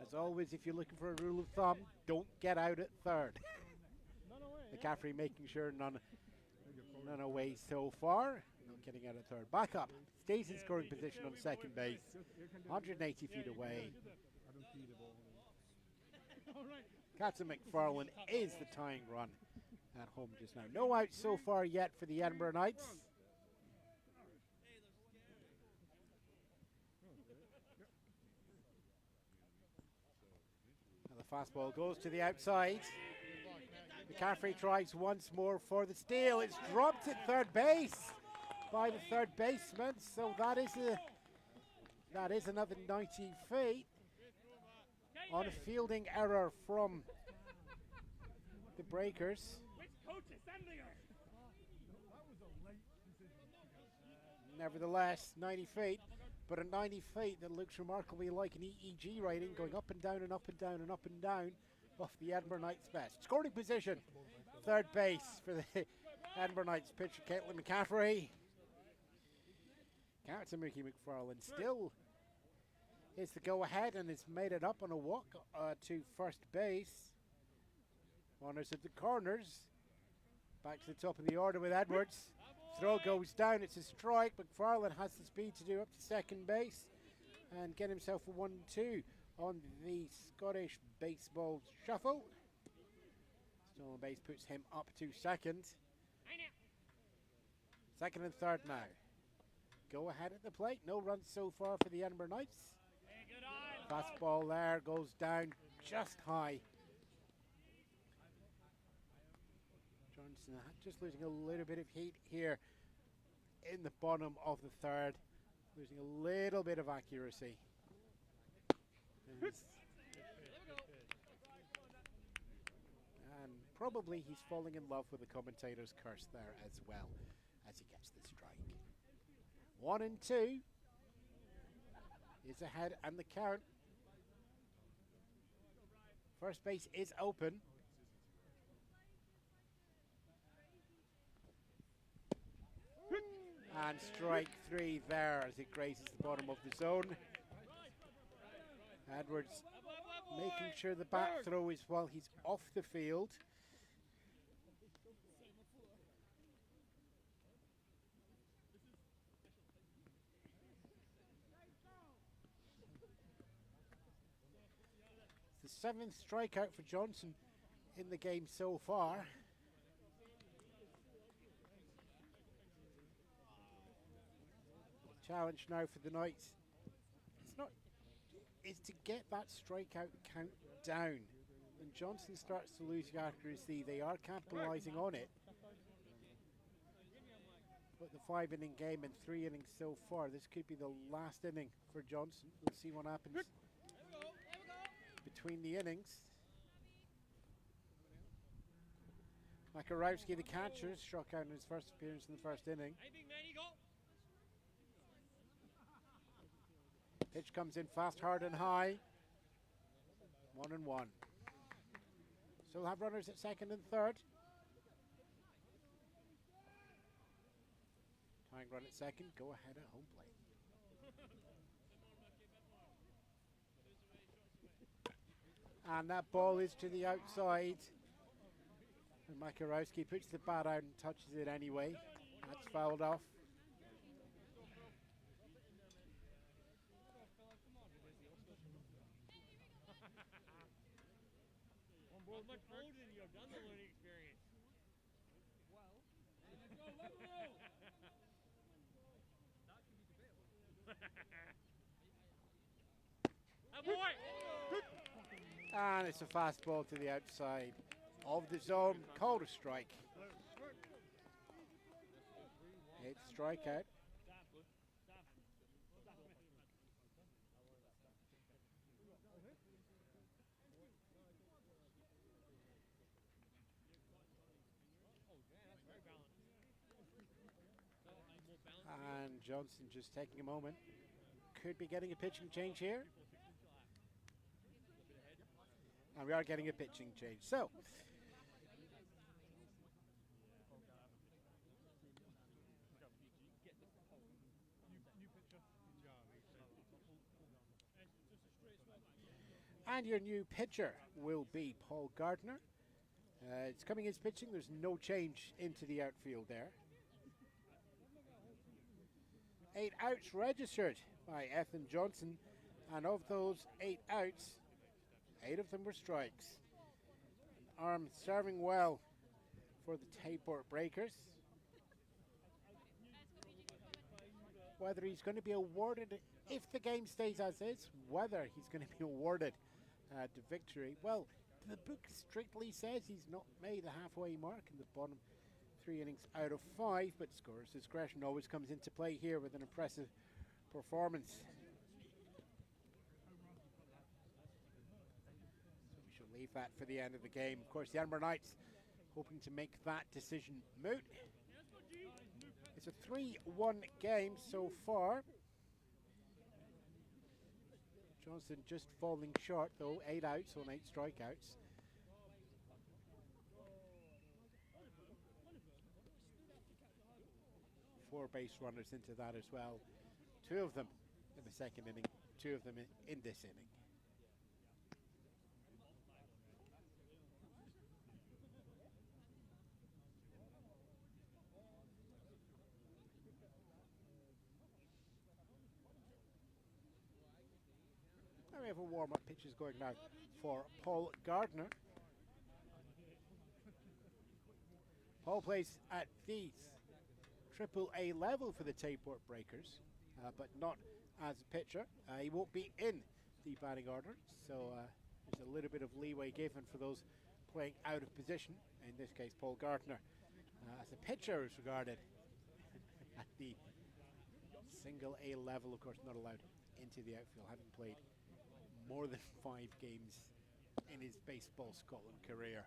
As always, if you're looking for a rule of thumb, don't get out at third. McCaffrey making sure none None away so far. Not getting out of third. Back up. Stays in scoring position on second base. 180 feet away. Captain McFarlane is the tying run at home just now. No outs so far yet for the Edinburgh Knights. And the fastball goes to the outside. McCaffrey tries once more for the steal. It's dropped at third base by the third baseman, so that is another 90 feet on a fielding error from the Breakers. Nevertheless, 90 feet, but at 90 feet that looks remarkably like an EEG rating, going up and down and up and down and up and down off the Edinburgh Knights' best. Scoring position, third base for the Edinburgh Knights pitcher, Caitlin McCaffrey. Captain Mickey McFarlane still is the go-ahead and has made it up on a walk to first base. Honours of the corners. Back to the top of the order with Edwards. Throw goes down, it's a strike. McFarlane has the speed to do up to second base and get himself a 1-2 on the Scottish baseball shuffle. Stolen base puts him up to second. Second and third now. Go ahead at the plate. No runs so far for the Edinburgh Knights. Fastball there goes down just high. Johnson just losing a little bit of heat here in the bottom of the third. Losing a little bit of accuracy. And probably he's falling in love with the commentator's curse there as well as he gets the strike. 1-2 is ahead and the count. First base is open. And strike three there as it grazes the bottom of the zone. Edwards making sure the bat throw is while he's off the field. The seventh strikeout for Johnson in the game so far. Challenge now for the Knights. It's to get that strikeout count down. When Johnson starts to lose accuracy, they are capitalizing on it. But the 5-inning game and 3 innings so far, this could be the last inning for Johnson. We'll see what happens between the innings. Makarowski, the catcher, struck out in his first appearance in the first inning. Pitch comes in fast, hard and high. 1-1. Still have runners at second and third. Tying run at second, go ahead at home plate. And that ball is to the outside. And Makarowski puts the bat out and touches it anyway. That's fouled off. How much older than you have done the learning experience? And it's a fastball to the outside of the zone. Called a strike. It's strikeout. And Johnson just taking a moment. Could be getting a pitching change here. And we are getting a pitching change. So, and your new pitcher will be Paul Gardner. It's coming as pitching. There's no change into the outfield there. 8 outs registered by Ethan Johnson, and of those 8 outs, 8 of them were strikes. Arm serving well for the Tayport Breakers. Whether he's going to be awarded, if the game stays as is, whether he's going to be awarded the victory. Well, the book strictly says he's not made the halfway mark in the bottom 3 innings out of 5, but scorer's discretion always comes into play here with an impressive performance. So we shall leave that for the end of the game. Of course, the Edinburgh Knights hoping to make that decision moot. It's a 3-1 game so far. Johnson just falling short though, 8 outs on 8 strikeouts. Four base runners into that as well. 2 of them in the second inning, 2 of them in this inning. Now we have a warm-up pitches going now for Paul Gardner. Paul plays at the Triple-A level for the Tayport Breakers, but not as a pitcher. He won't be in the batting order, so there's a little bit of leeway given for those playing out of position. In this case, Paul Gardner, as a pitcher, is regarded at the Single-A level. Of course, not allowed into the outfield, having played more than 5 games in his Baseball Scotland career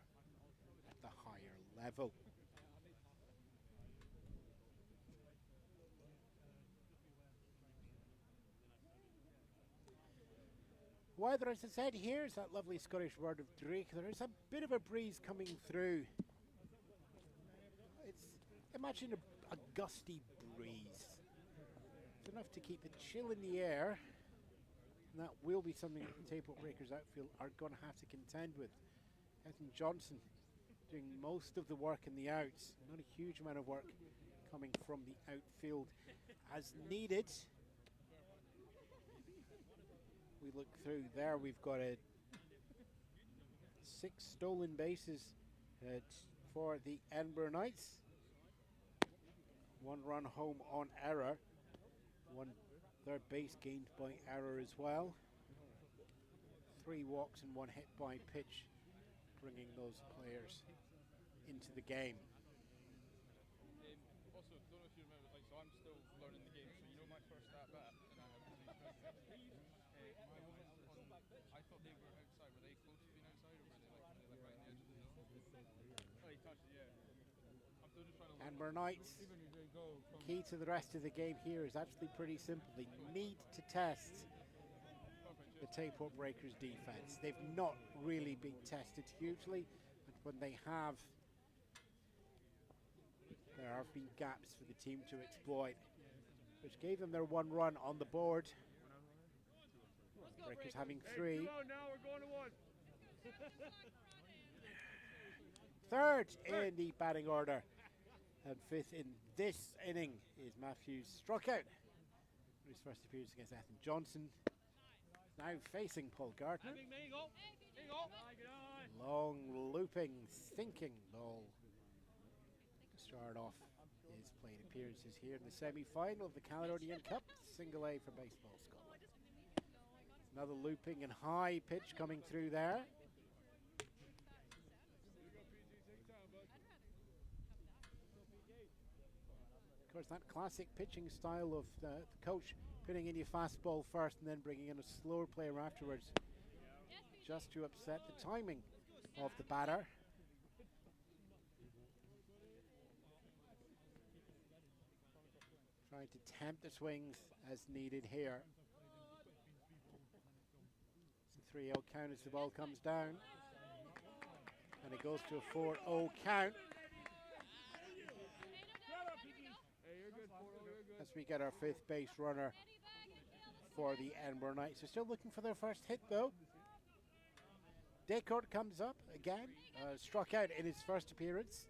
at the higher level. Weather, as I said, here's that lovely Scottish word of Drake. There is a bit of a breeze coming through. Imagine a gusty breeze. It's enough to keep the chill in the air. And that will be something that the Tayport Breakers outfield are going to have to contend with. Ethan Johnson doing most of the work in the outs. Not a huge amount of work coming from the outfield as needed. We look through there, we've got 6 stolen bases for the Edinburgh Knights. 1 run home on error. 1 third base gained by error as well. 3 walks and 1 hit by pitch, bringing those players into the game. Also, don't know if you remember, so I'm still learning the game, so you know my first at bat, and I haven't seen I thought they were outside. Were they close to being outside, or were they like right on the edge of the zone? Oh, he touched it, yeah. I'm still just trying to Edinburgh Knights, key to the rest of the game here is actually pretty simple. They need to test the Tayport Breakers defense. They've not really been tested hugely, but when they have, there have been gaps for the team to exploit, which gave them their 1 run on the board. Breakers having 3. Hey, now we're going to 1. Third in the batting order and 5th in this inning is Matthews. Struck out his first appearance against Ethan Johnson. Now facing Paul Gardner. Long looping, sinking ball to start off his plate appearances here in the semi-final of the Caledonia Cup. Single-A for Baseball Scotland. Another looping and high pitch coming through there. Of course, that classic pitching style of the coach putting in your fastball first and then bringing in a slower player afterwards, just to upset the timing of the batter. Trying to tempt the swings as needed here. It's a 3-0 count as the ball comes down. And it goes to a 4-0 count. As we get our 5th base runner for the Edinburgh Knights. They're still looking for their first hit though. Tayport comes up again, struck out in his first appearance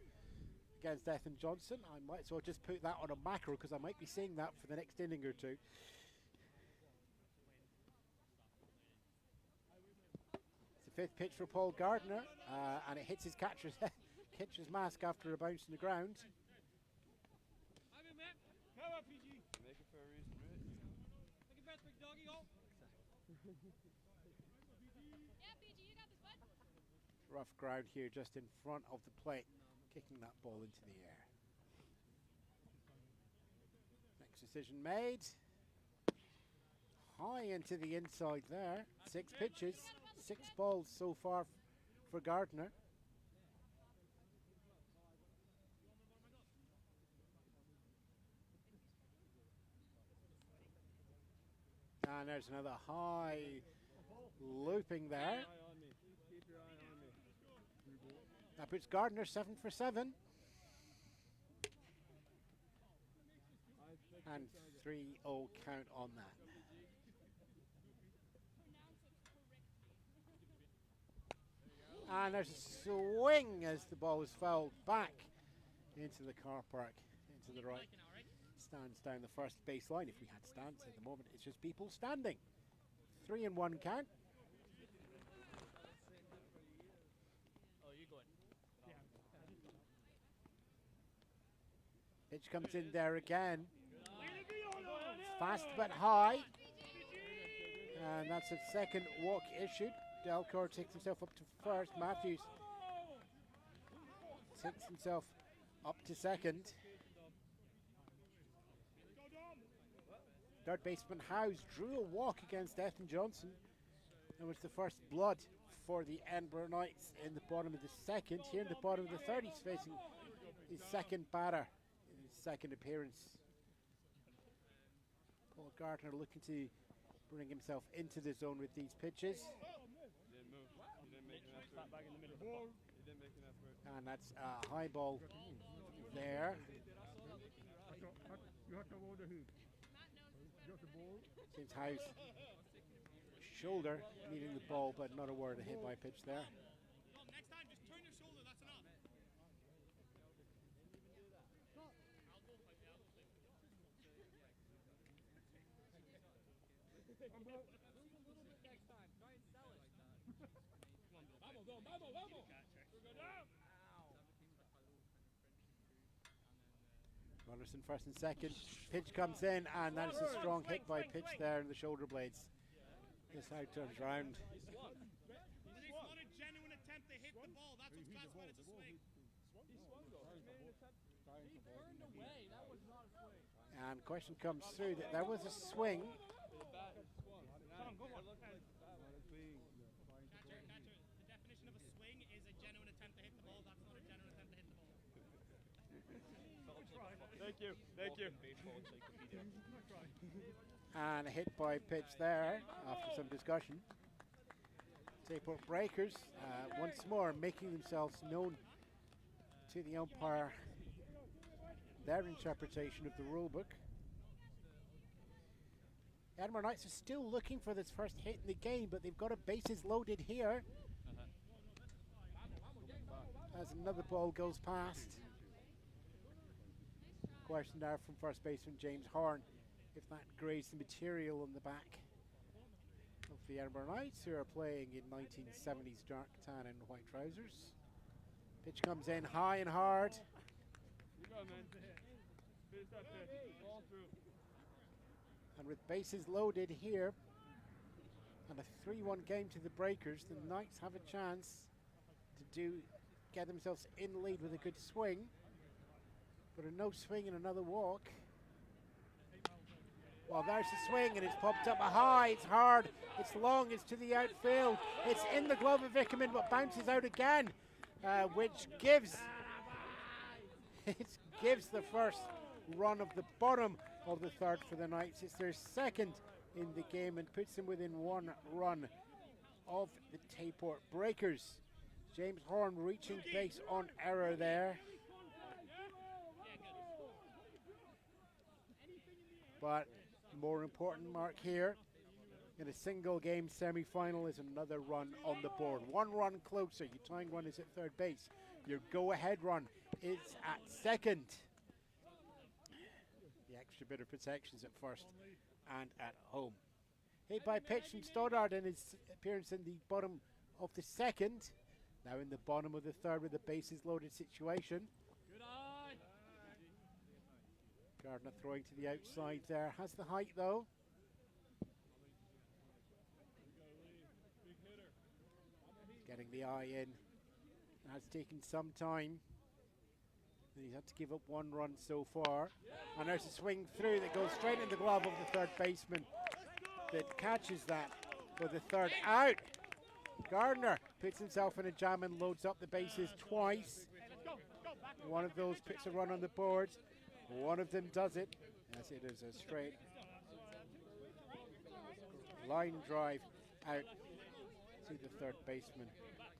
against Ethan Johnson. I might as well just put that on a macro because I might be seeing that for the next inning or two. It's the 5th pitch for Paul Gardner, and it hits his catcher's mask after a bounce in the ground. Make it for a reason, right? Yeah, BG, you got this, bud. Rough ground here just in front of the plate, kicking that ball into the air. Next decision made. High into the inside there. 6 pitches, 6 balls so far for Gardner. And there's another high looping there. That puts Gardner 7 for 7. And 3-0 count on that. And there's a swing as the ball is fouled back into the car park, into the right. Stands down the first baseline. If we had stands at the moment, it's just people standing. 3-1 count. Pitch comes in there again. It's fast but high. And that's a second walk issued. Delcor takes himself up to first. Matthews takes himself up to second. Third baseman Howes drew a walk against Ethan Johnson. That was the first blood for the Edinburgh Knights in the bottom of the second. Here in the bottom of the third, he's facing his second batter in his second appearance. Paul Gardner looking to bring himself into the zone with these pitches. And that's a high ball there. Seems House shoulder meeting the ball, but not a word of hit by pitch there. Next time, just turn your shoulder, that's enough. Runderson first and second. Pitch comes in, and that is a strong hit by pitch there in the shoulder blades. This how it turns round. It's not a genuine attempt to hit the ball. That's what's classified as a swing. And question comes through that there was a swing. Thank you. And a hit by pitch there after some discussion. Tayport Breakers once more making themselves known to the umpire, their interpretation of the rule book. Edinburgh Knights are still looking for this first hit in the game, but they've got a bases loaded here. As another ball goes past. Question there from first baseman James Horn, if that grazed the material on the back of the Edinburgh Knights, who are playing in 1970s dark tan and white trousers. Pitch comes in high and hard. You go, man. Finish that pitch. Ball through. And with bases loaded here and a 3-1 game to the Breakers, the Knights have a chance to get themselves in the lead with a good swing. But a no swing and another walk. Well, there's the swing, and it's popped up a high. It's hard, it's long, it's to the outfield. It's in the glove of Vickerman, but bounces out again, which gives the first run of the bottom of the third for the Knights. It's their second in the game and puts them within 1 run of the Tayport Breakers. James Horn reaching base on error there. But the more important mark here in a single game semi-final is another run on the board. One run closer. Your tying run is at third base. Your go-ahead run is at second. The extra bit of protections at first and at home. Hit by pitch from Stoddard in his appearance in the bottom of the second. Now in the bottom of the third with a bases loaded situation. Gardner throwing to the outside there. Has the height though. Getting the eye in. Has taken some time. He's had to give up one run so far. And there's a swing through that goes straight in the glove of the third baseman that catches that for the third out. Gardner puts himself in a jam and loads up the bases twice. One of those puts a run on the board. One of them does it, as it is a straight line drive out to the third baseman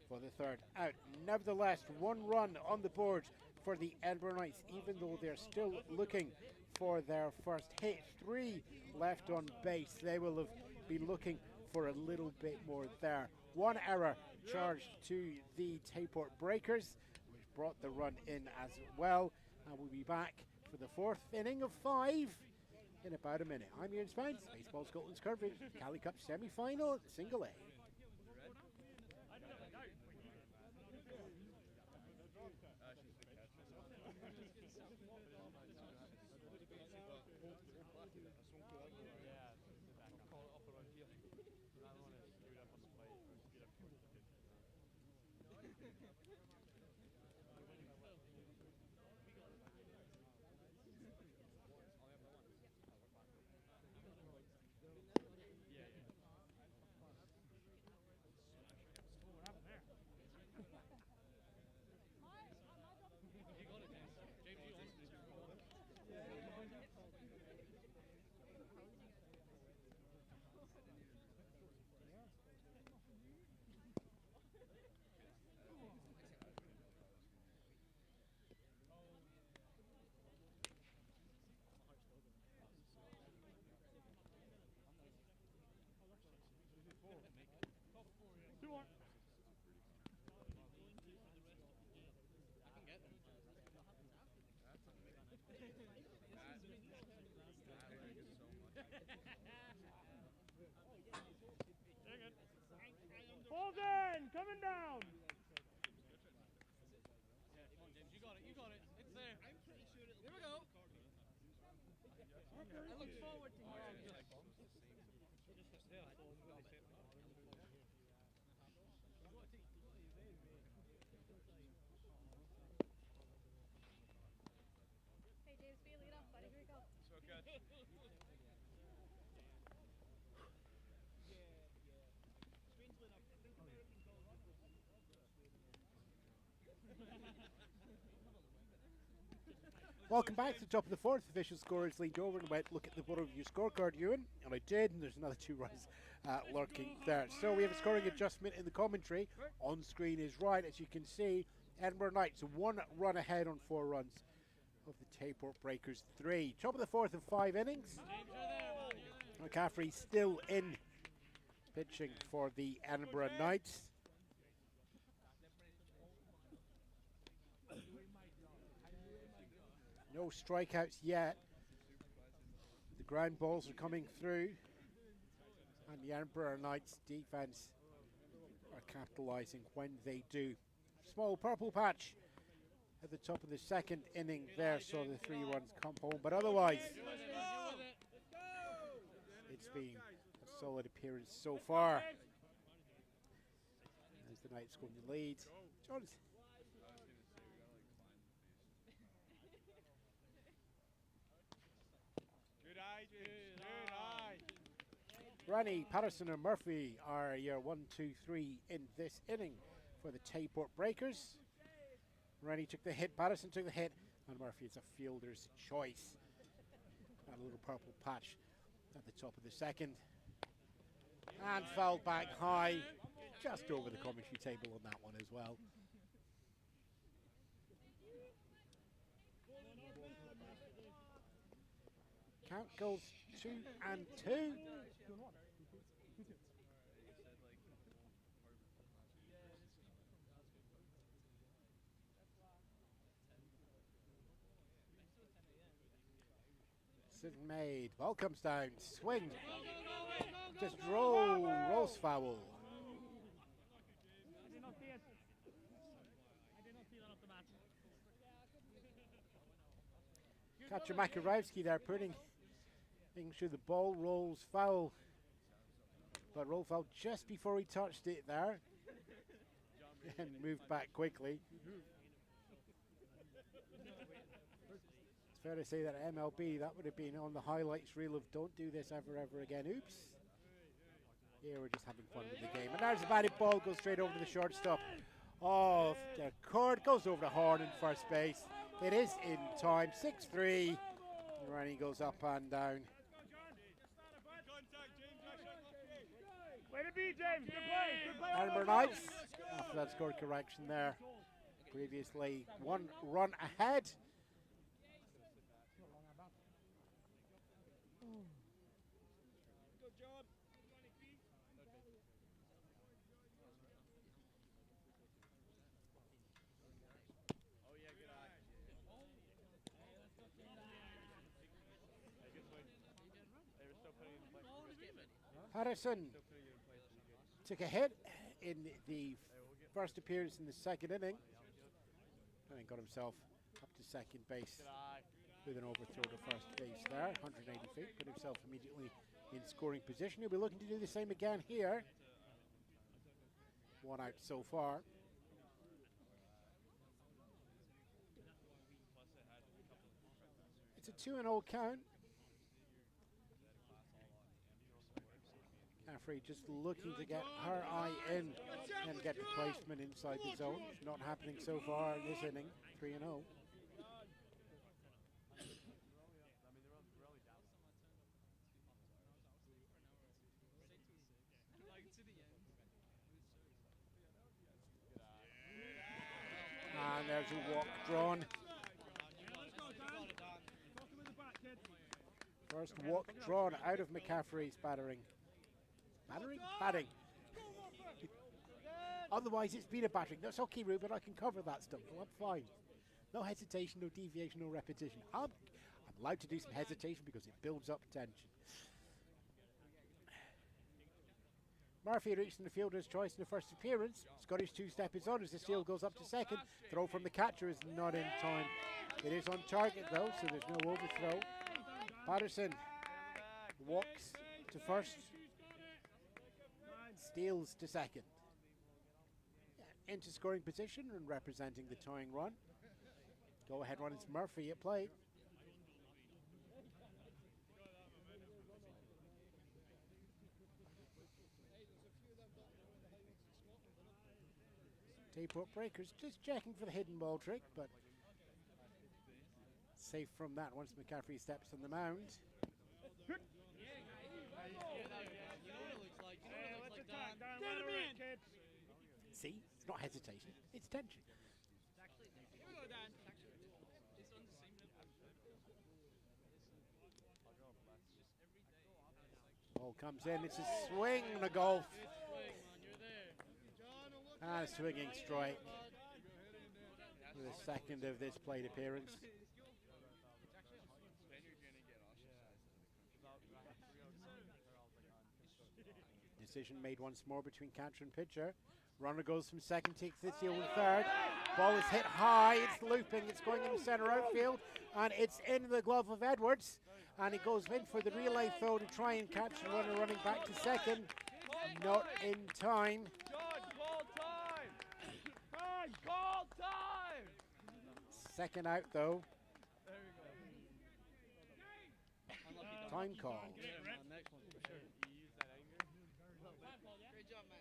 for the third out. Nevertheless, one run on the board for the Edinburgh Knights, even though they're still looking for their first hit. 3 left on base. They will have been looking for a little bit more there. One error charged to the Tayport Breakers, which brought the run in as well. And we'll be back for the fourth inning of 5 in about a minute. I'm Ian Spence, Baseball Scotland's coverage, Cali Cup semi-final, single A. Bolden, coming down. Yeah, come on, James, you got it, you got it. It's there. I'm pretty sure it'll. Here we go. I look forward to hearing this. Hey James, be a lead off, buddy. Here we go. So good. Welcome back to the top of the fourth. Official scorers lead over and went look at the bottom of your scorecard, Ewan. And I did, and there's another 2 runs lurking there. So we have a scoring adjustment in the commentary. On screen is right, as you can see. Edinburgh Knights 1 run ahead on 4 runs of the Tayport Breakers 3. Top of the fourth of 5 innings. McCaffrey still in, pitching for the Edinburgh Knights. No strikeouts yet. The ground balls are coming through, and the Edinburgh Knights defense are capitalizing when they do. Small purple patch at the top of the second inning there, so the 3 runs come home, but otherwise it's been a solid appearance so far. As the Knights going to lead. Jonathan. Rennie, Patterson and Murphy are your 1, 2, 3 in this inning for the Tayport Breakers. Rennie took the hit, Patterson took the hit, and Murphy is a fielder's choice. And a little purple patch at the top of the second. And fouled back high, just over the commentary table on that one as well. Count goes 2-2. isn't made. Ball comes down. Swing. Just rolls foul. I did not see it. I did not see that off the bat. Catcher Makarowski there making sure the ball rolls foul. But roll foul just before he touched it there. And moved back quickly. It's fair to say that MLB, that would have been on the highlights reel of don't do this ever again. Oops. Here we're just having fun with the game. And there's a batted ball, goes straight over to the shortstop. Oh, the cord goes over the horn in first base. It is in time, 6-3. Rennie goes up and down. Way to be, James. Good play. Good play. Edinburgh Knights, after that score correction there, previously 1 run ahead. Good job. Oh yeah, good eye. They were still putting in play. Patterson took a hit in the first appearance in the second inning. And then got himself up to second base with an overthrow to first base there, 180 feet, put himself immediately in scoring position. He'll be looking to do the same again here. 1 out so far. It's a 2-0 count. Caffrey just looking to get her eye in and get the placement inside the zone. Not happening so far in this inning. 3-0. And there's a walk drawn. First walk drawn out of McCaffrey's batting. Batting. Otherwise, it's been a battering. That's okay, Ruben. I can cover that stuff. Well, I'm fine. No hesitation, no deviation, no repetition. I'm allowed to do some hesitation because it builds up tension. Murphy reaching the fielder's choice in the first appearance. Scottish two-step is on as the steal goes up to second. Throw from the catcher is not in time. It is on target though, so there's no overthrow. Patterson walks to first. Steals to second. Into scoring position and representing the tying run. Go ahead run, it's Murphy at play. Tayport Breakers just checking for the hidden ball trick, but safe from that once McCaffrey steps on the mound. See, it's not hesitation, it's tension. Ball comes in, it's a swing and a golf. And a swinging strike with a second of this plate appearance. Decision made once more between catcher and pitcher. Runner goes from second, takes this field and third. Ball is hit high, it's looping, it's going in the center outfield, and it's in the glove of Edwards. And he goes in for the relay throw to try and catch the runner running back to second. Not in time. Call time! Second out though. There we go. Time call. Next one for sure. You use that anger? Great job, man.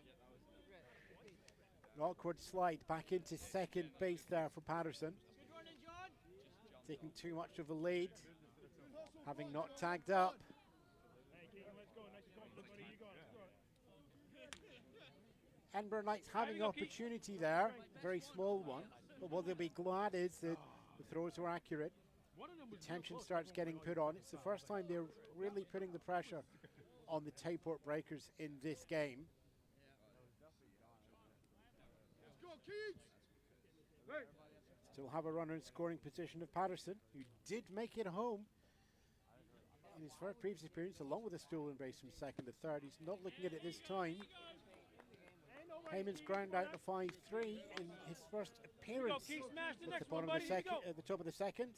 An awkward slide back into second base there for Patterson. Taking too much of a lead, having not tagged up. Edinburgh Knights having opportunity there, a very small one, but what they'll be glad is that the throws were accurate. The tension starts getting put on. It's the first time they're really putting the pressure on the Tayport Breakers in this game. Still have a runner in scoring position of Patterson, who did make it home in his first previous appearance, along with a stolen base from second to third. He's not looking at it this time. Heyman's ground out a 5-3 in his first appearance. At the bottom of the second, at the top of the second,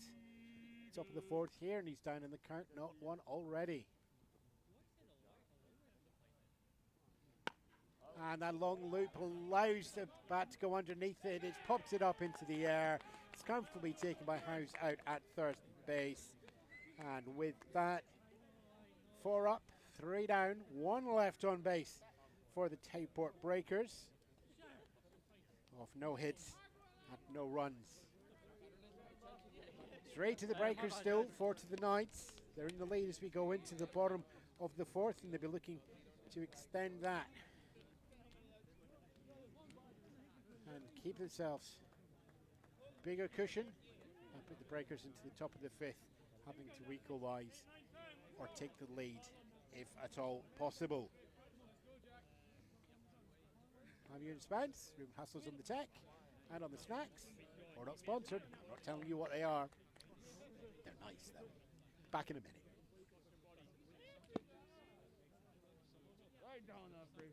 top of the fourth here, and he's down in the count, not one already. And that long loop allows the bat to go underneath it. It's popped it up into the air. It's comfortably taken by House out at third base. And with that, 4 up, 3 down, 1 left on base for the Tayport Breakers. Off no hits and no runs. 3 to the Breakers still, 4 to the Knights. They're in the lead as we go into the bottom of the fourth, and they'll be looking to extend that and keep themselves bigger cushion and put the Breakers into the top of the fifth, having to equalise or take the lead if at all possible. I'm Ewan Spence, Ruben Hassels on the tech and on the snacks. We're not sponsored, I'm not telling you what they are. They're nice though. Back in a minute. Right down that breaker.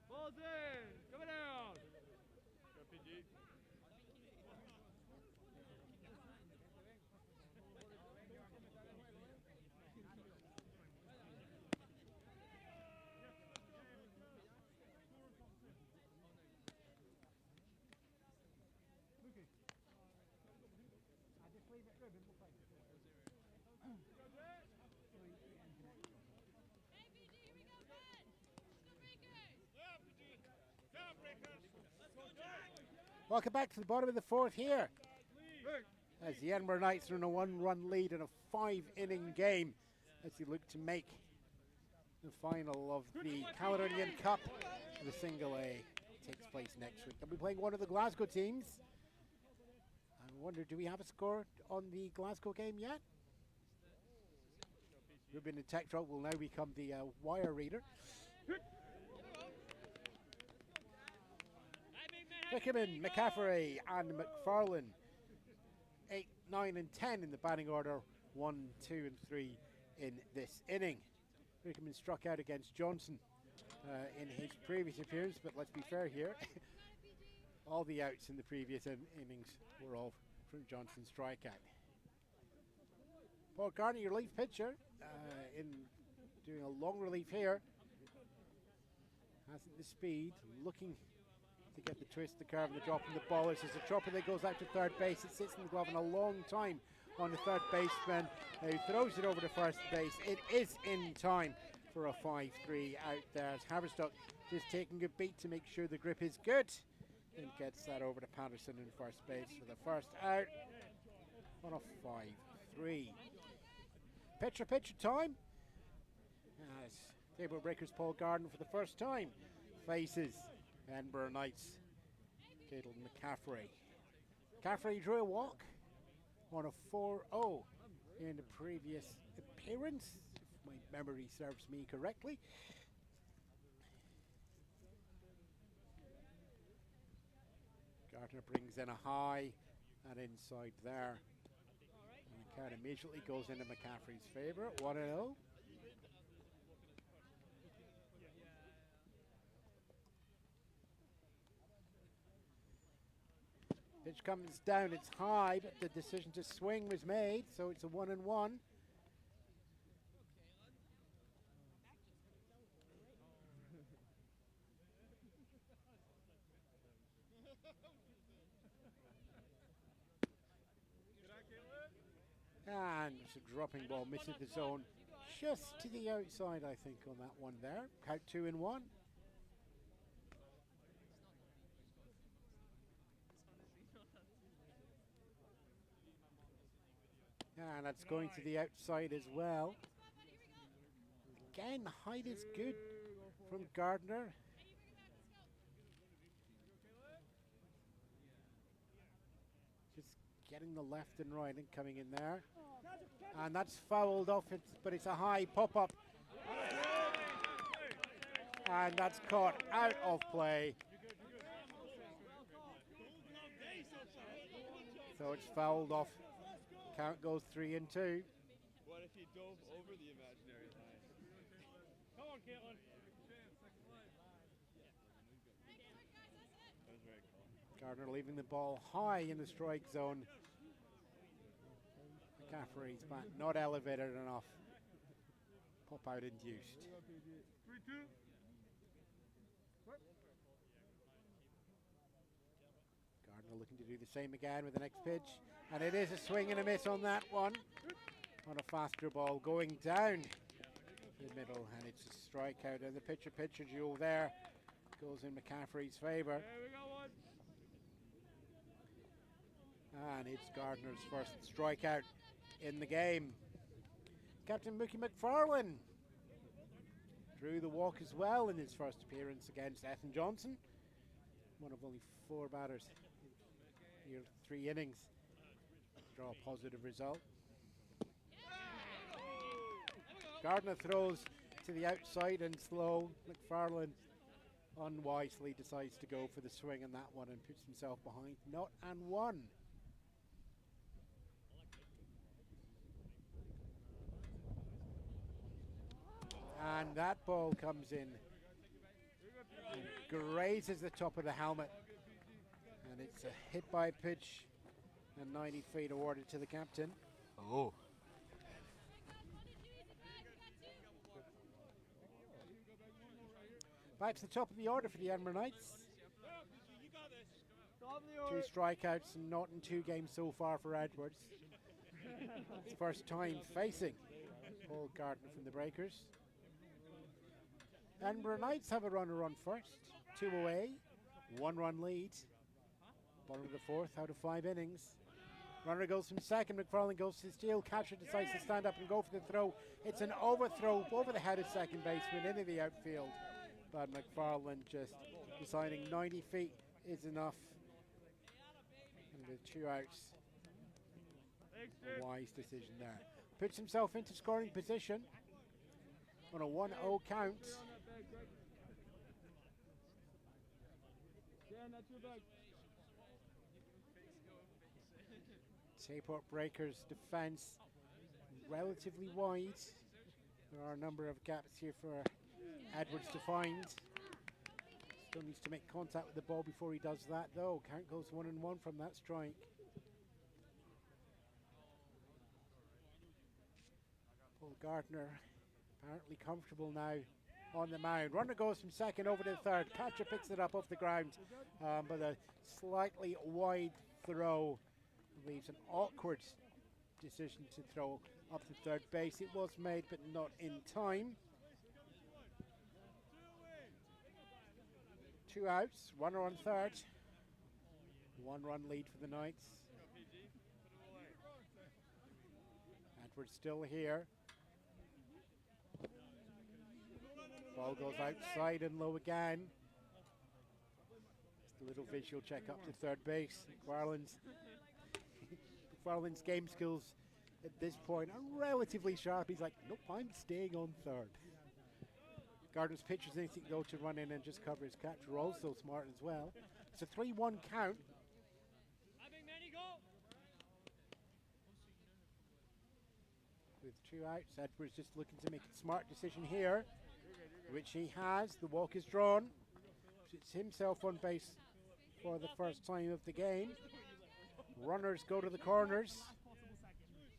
Ball's in! Coming down! Go PG. Welcome back to the bottom of the fourth here, as the Edinburgh Knights are in a 1-run lead in a 5-inning game as they look to make the final of the Caledonia Cup. The single A takes place next week. They'll be playing one of the Glasgow teams. I wonder, do we have a score on the Glasgow game yet? Ruben and Tech Drop will now become the wire reader. Wickerman, McCaffrey and McFarlane, 8, 9 and 10 in the batting order, 1, 2 and 3 in this inning. Wickerman struck out against Johnson in his previous appearance, but let's be fair here, all the outs in the previous innings were all from Johnson's strikeout. Paul Gardner, your relief pitcher, in doing a long relief here, hasn't the speed, looking to get the twist, the curve, and the drop, and the ball. This is a chopper that goes out to third base. It sits in the glove in a long time on the third baseman, who throws it over to first base. It is in time for a 5-3 out there. As Haverstock just taking a beat to make sure the grip is good, and gets that over to Patterson in first base for the first out on a 5-3. Pitcher time. As Table Breakers Paul Garden for the first time faces Edinburgh Knights, Cadel McCaffrey. McCaffrey drew a walk on a 4-0 in the previous appearance, if my memory serves me correctly. Gardner brings in a high and inside there. And the count immediately goes into McCaffrey's favour, 1-0. Pitch comes down, it's high, but the decision to swing was made, so it's a 1-1. And it's a dropping ball, misses the zone just to the outside, I think, on that one there. Count 2-1. And that's going to the outside as well. Again, the height is good from Gardner. Just getting the left and right and coming in there. And that's fouled off, but it's a high pop-up. And that's caught out of play. So it's fouled off. Count goes 3-2. What if he dove over the imaginary line? Come on, Caitlin. That was very cool. Gardner leaving the ball high in the strike zone. McCaffrey's back, not elevated enough. Pop out induced. 3-2. Gardner looking to do the same again with the next pitch. And it is a swing and a miss on that one. On a faster ball going down the middle, and it's a strikeout. And the pitcher-pitcher duel there goes in McCaffrey's favour. And it's Gardner's first strikeout in the game. Captain Mookie McFarlane drew the walk as well in his first appearance against Ethan Johnson. One of only 4 batters in here 3 innings. Draw a positive result. Gardner throws to the outside and slow. McFarlane unwisely decides to go for the swing on that one and puts himself behind 0-1. And that ball comes in and grazes the top of the helmet. And it's a hit by pitch and 90 feet awarded to the captain. Oh. Back to the top of the order for the Edinburgh Knights. 2 strikeouts and not in 2 games so far for Edwards. It's first time facing Paul Gardner from the Breakers. Edinburgh Knights have a runner on first, 2 away, 1-run lead. Bottom of the 4th out of 5 innings. Runner goes from second, McFarlane goes to steal, catcher decides to stand up and go for the throw. It's an overthrow over the head of second baseman into the outfield. But McFarlane just deciding 90 feet is enough. And with 2 outs, a wise decision there. Puts himself into scoring position on a 1-0 count. Tayport Breakers defense relatively wide. There are a number of gaps here for Edwards to find. Still needs to make contact with the ball before he does that though. Count goes 1-1 from that strike. Paul Gardner apparently comfortable now on the mound. Runner goes from second over to the third. Catcher picks it up off the ground, but a slightly wide throw leaves an awkward decision to throw up to third base. It was made, but not in time. 2 outs, runner on third. 1-run lead for the Knights. Edwards still here. Ball goes outside and low again. Just a little visual check up to third base. McFarlane's game skills at this point are relatively sharp. He's like, nope, I'm staying on third. Gardner's pitcher's instinct though to run in and just cover his catcher, also smart as well. It's a 3-1 count. With 2 outs, Edwards just looking to make a smart decision here, which he has. The walk is drawn. Puts himself on base for the first time of the game. Runners go to the corners.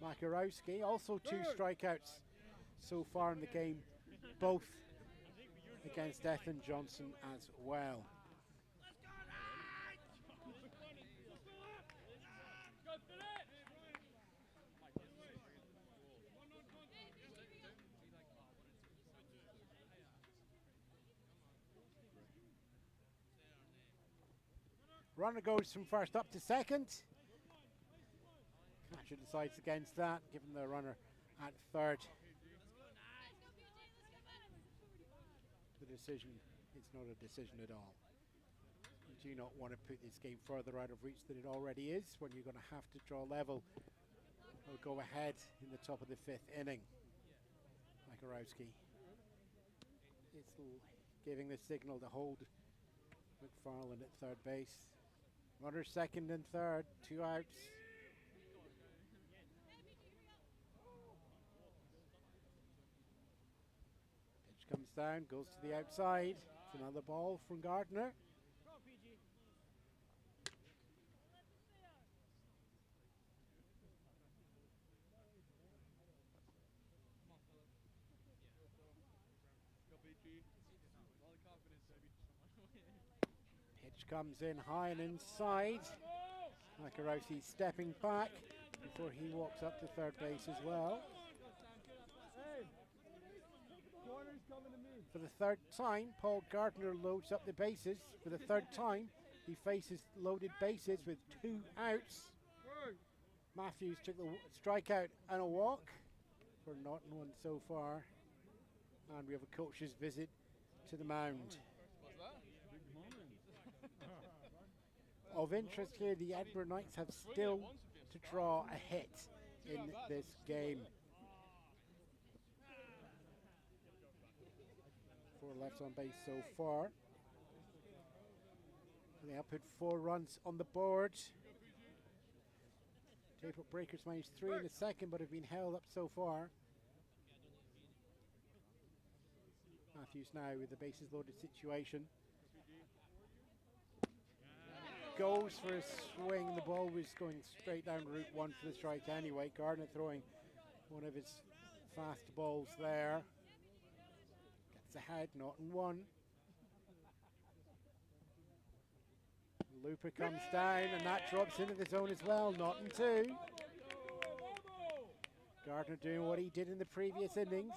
Makarowski, also 2 strikeouts so far in the game, both against Ethan Johnson as well. Runner goes from first up to second. Catcher decides against that, given the runner at third. The decision, it's not a decision at all. You do not want to put this game further out of reach than it already is when you're going to have to draw level or go ahead in the top of the 5th inning. Makarowski is giving the signal to hold McFarland at third base. Runners second and third, 2 outs. Pitch comes down, goes to the outside. It's another ball from Gardner. Pitch comes in high and inside. Makarowski stepping back before he walks up to third base as well. For the third time, Paul Gardner loads up the bases. For the third time, he faces loaded bases with 2 outs. Matthews took the strikeout and a walk for not one so far. And we have a coach's visit to the mound. Of interest here, the Edinburgh Knights have still to draw a hit in this game. 4 left on base so far. They have put 4 runs on the board. Tayport Breakers managed 3 in the second, but have been held up so far. Matthews now with the bases loaded situation. Goes for a swing. The ball was going straight down Route 1 for the strike anyway. Gardner throwing one of his fast balls there. Gets ahead, not in 1. Looper comes down and that drops into the zone as well, not in 2. Gardner doing what he did in the previous innings,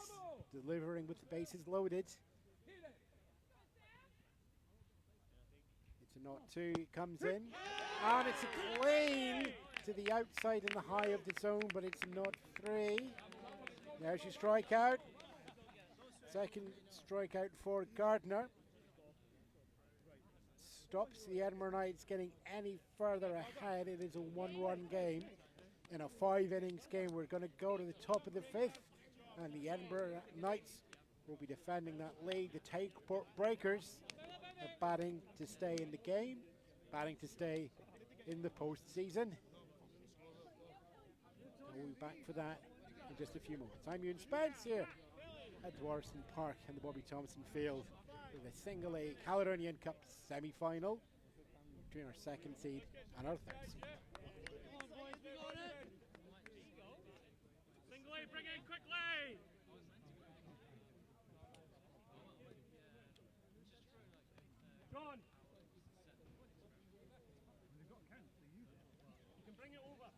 delivering with the bases loaded. It's a not 2, it comes in, and it's a clean to the outside in the high of the zone, but it's not 3. There's your strikeout. Second strikeout for Gardner. Stops the Edinburgh Knights getting any further ahead. It is a 1-run game. In a 5 innings game, we're going to go to the top of the 5th, and the Edinburgh Knights will be defending that lead. The Tayport Breakers are batting to stay in the game, batting to stay in the postseason. We'll be back for that in just a few moments. I'm Ewan Spence here at Dwarfston Park and the Bobby Thompson Field for the Single A Caledonian Cup semi-final between our 2nd seed and our 3rd seed. Single A, bring in quickly! John! You can bring it over.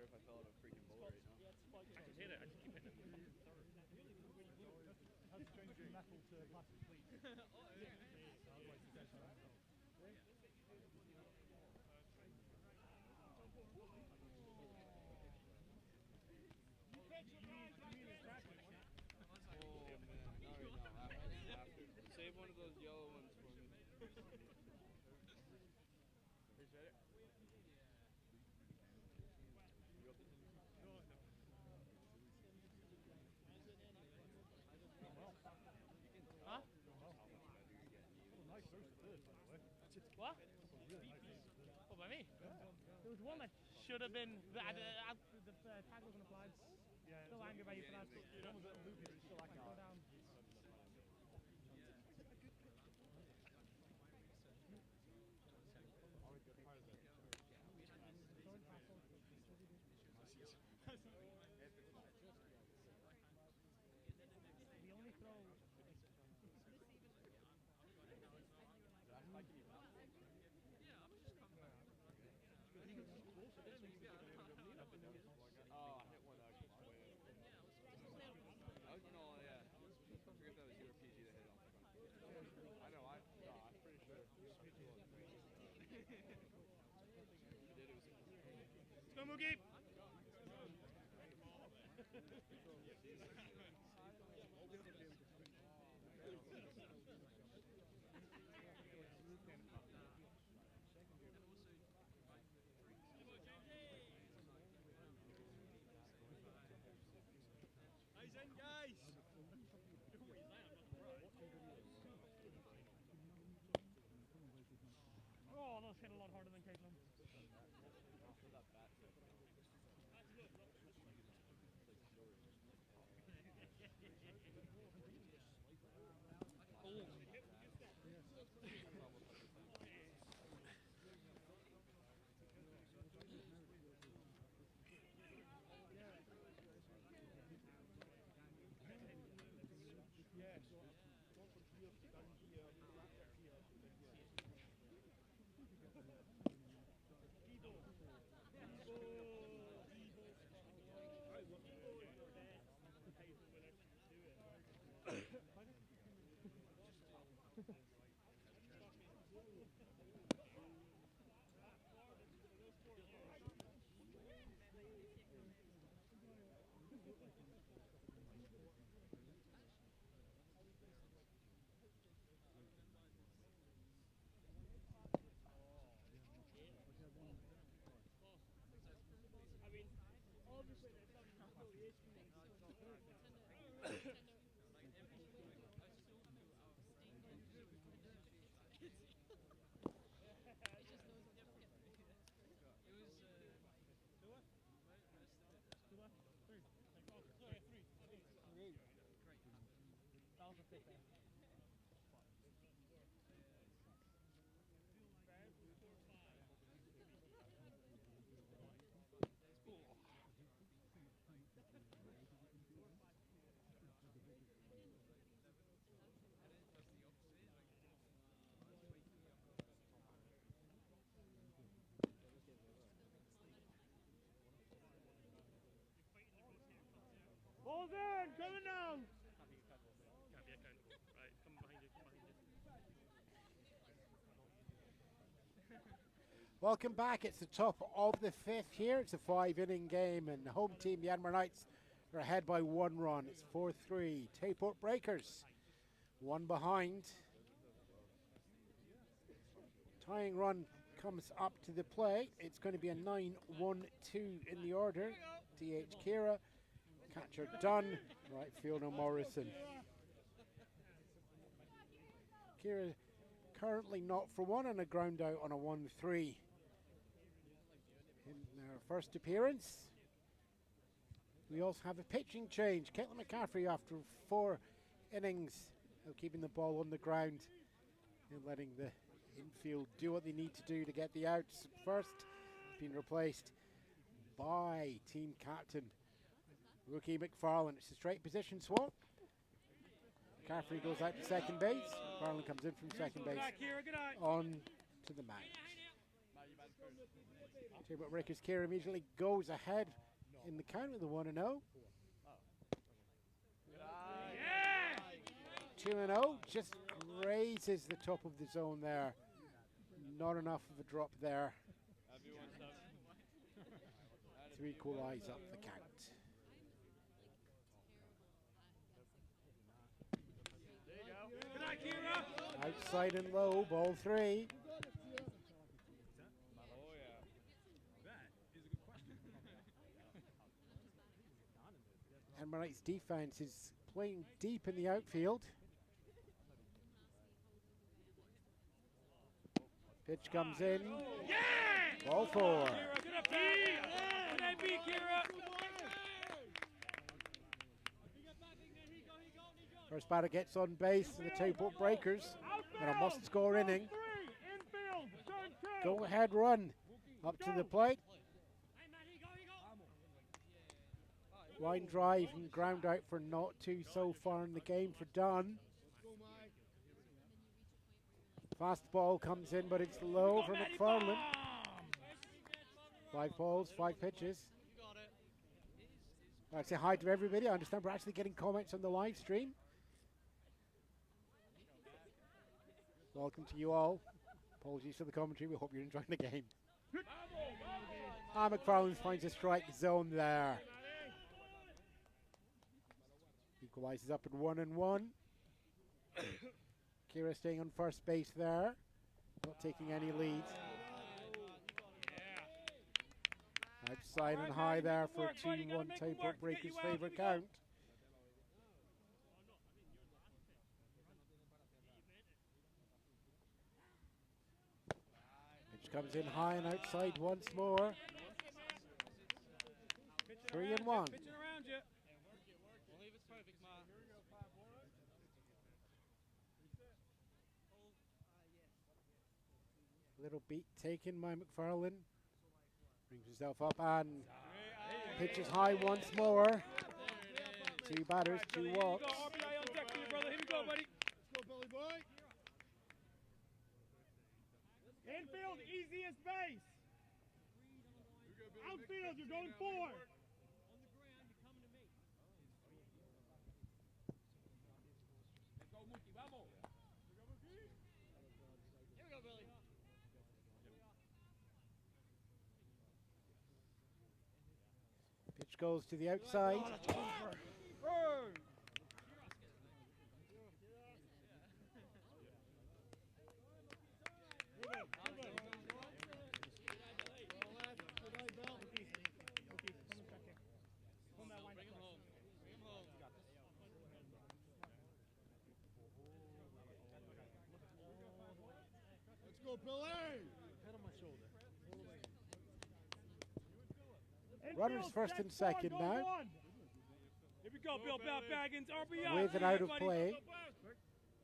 if I fell out of a freaking boat right now. I can hit it. I just keep hitting it. Has to change from metal to plastic, please. Oh man, not right now. After. Save one of those yellow ones for me. Is that it? Huh? Nice first third, by the way. What? What by me? There was one that should have been. The tag wasn't applied. Yeah, Still angry about you for that. one was a little loopy, but it's still acting. Go down. The only throw. Oh, I hit one actually. No, yeah. I forget that was your PG that hit off. I know, I'm pretty sure. Let's go, Mookie! Eyes in, guys! Oh, those hit a lot harder than Caitlin. I mean, obviously there's some affiliation there, so Ball's in, coming down. Can't be accountable. Right, come behind you, come behind you. Welcome back. It's the top of the fifth here. It's a 5-inning game, and the home team, the Edinburgh Knights, are ahead by 1 run. It's 4-3. Tayport Breakers, 1 behind. Tying run comes up to the plate. It's going to be a 9-1-2 in the order. DH Kira, catcher Dunn, right fielder Morrison. Kira currently not for one and a ground out on a 1-3. In their first appearance, we also have a pitching change. Caitlin McCaffrey, after 4 innings of keeping the ball on the ground and letting the infield do what they need to do to get the outs first, being replaced by team captain rookie McFarland. It's a straight position swap. McCaffrey goes out to second base. McFarland comes in from second base on to the mound. Tayport Breakers care immediately goes ahead in the count with the 1-0. 2-0, just grazes the top of the zone there. Not enough of a drop there to equalise up the count. Good night, Kira. Outside and low, ball 3. Edinburgh's defence is playing deep in the outfield. Pitch comes in. Ball 4. Kira, good up, good night, B, Kira. First batter gets on base for the Tayport Breakers in a must-score inning. Go ahead run up to the plate. Line drive and ground out for not two so far in the game for Dunn. Fast ball comes in, but it's low for McFarlane. 5 balls, 5 pitches. I'd say hi to everybody. I understand we're actually getting comments on the live stream. Welcome to you all. Apologies for the commentary. We hope you're enjoying the game. McFarlane finds a strike zone there. Equalises up at 1-1. Kira staying on first base there, not taking any lead. Outside and high there for a 2-1 Tayport Breakers favourite count. Pitch comes in high and outside once more. 3-1. Pitching around you. Little beat taken by McFarlane. Brings himself up and pitches high once more. 2 batters, 2 walks. RBI on deck for you, brother. Here we go, buddy. Let's go, Billy boy. Infield, easiest base. Outfield, you're going 4. Pitch goes to the outside. Let's go, Billy. Head on my shoulder. Runners first and second now. Here we go, Bill Baggins, RBI. With and out of play.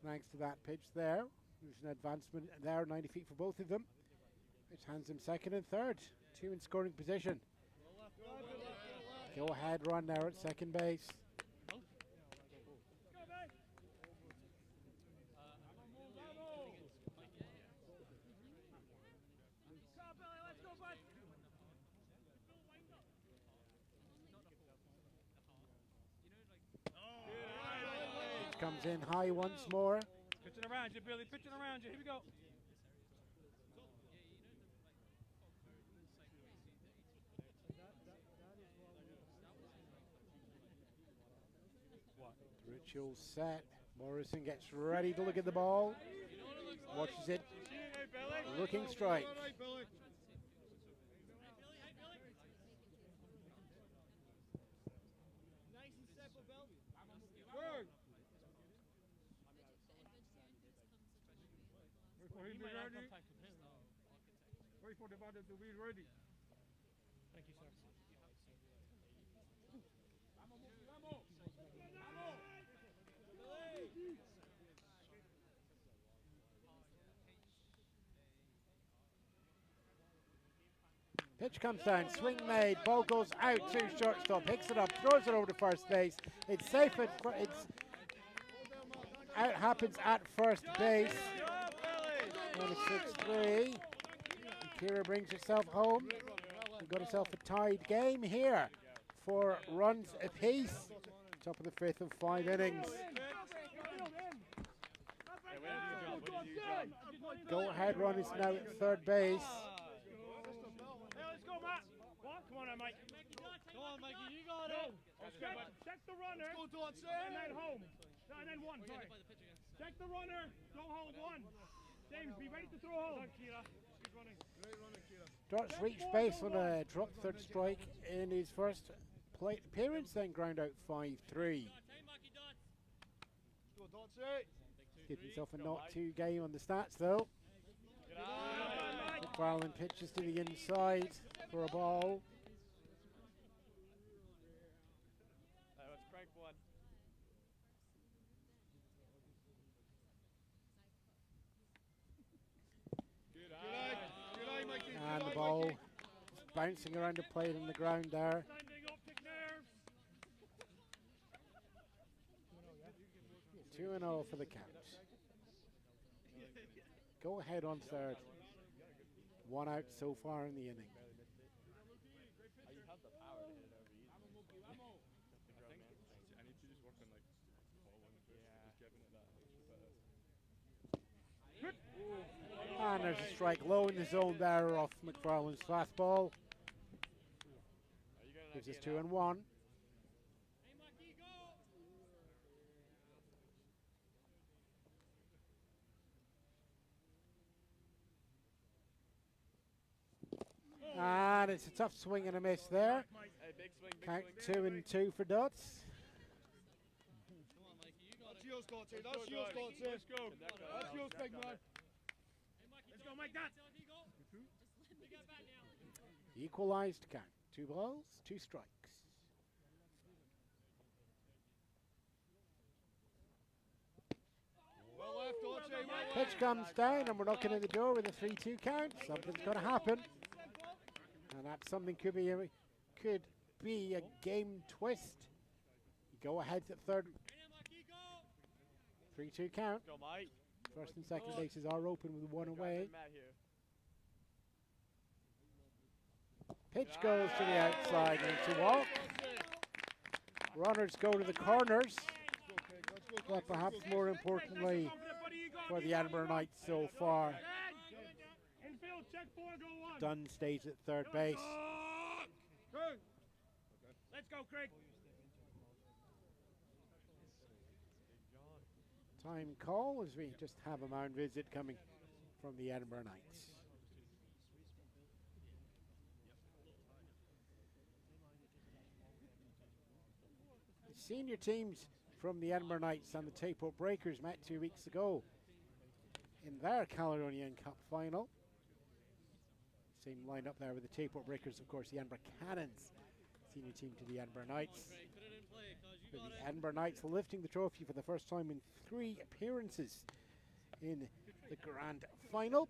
Thanks to that pitch there. There's an advancement there, 90 feet for both of them. Which hands them second and third. 2 in scoring position. Go ahead run there at second base. Comes in high once more. Pitching around you, Billy. Pitching around you. Here we go. Ritual set. Morrison gets ready to look at the ball. Watches it. Looking strike. Wait for the batter to be ready. Thank you, sir. Pitch comes down, swing made, ball goes out to shortstop, picks it up, throws it over to first base. It's safe at it's out happens at first base. 6-3. Kira brings herself home. We've got herself a tied game here. 4 runs apiece. Top of the 5th of 5 innings. Go ahead run is now at third base. Hey, let's go, Matt. What? Come on, Mike. Come on, Mikey, you got it. Check the runner. Let's go, Dodson. And then home. No, and then one, sorry. Check the runner. Don't hold one. James, be ready to throw home. Kira. Keep running. Great running, Kira. Dots reached base on a dropped third strike in his first plate appearance, then ground out 5-3. Let's go, Dodson. Give himself a not 2 game on the stats though. McFarlane pitches to the inside for a ball. Let's crank one. Good eye, Mikey. And Good the eye, ball Mikey. is bouncing around the plate on the ground there. Standing up, kick nerves. 2-0 for the count. Go ahead on third. 1 out so far in the inning. You have the power to hit it over easy. I need to just work on like following first, just giving it that extra bit. And there's a strike low in the zone there off McFarlane's fastball. Gives us 2-1. And it's a tough swing and a miss there. Hey, big swing, big Count swing. 2-2 for Dots. Come on, Mikey, you got That's it. yours, Dodson. That's yours, Dodson. Let's go. That's yours, big man. Let's go, Mike, that. Equalized count. 2 balls, 2 strikes. Well left, Dodson. Well left. Pitch comes down and we're knocking at the door with a 3-2 count. Something's going to happen. And that something could be a game twist. Go ahead at third. 3-2 count. Go, Mike. First and second bases are open with 1 away. Matt here. Pitch goes to the outside and it's a walk. Runners go to the corners. But perhaps more importantly for the Edinburgh Knights so far, Infield, check 4, go 1. Dunn stays at third base. Let's go, Craig. Time call as we just have a mound visit coming from the Edinburgh Knights. The senior teams from the Edinburgh Knights and the Tayport Breakers met 2 weeks ago in their Caledonian Cup final. Same lineup there with the Tayport Breakers, of course, the Edinburgh Cannons, senior team to the Edinburgh Knights. With the Edinburgh Knights lifting the trophy for the first time in 3 appearances in the grand final.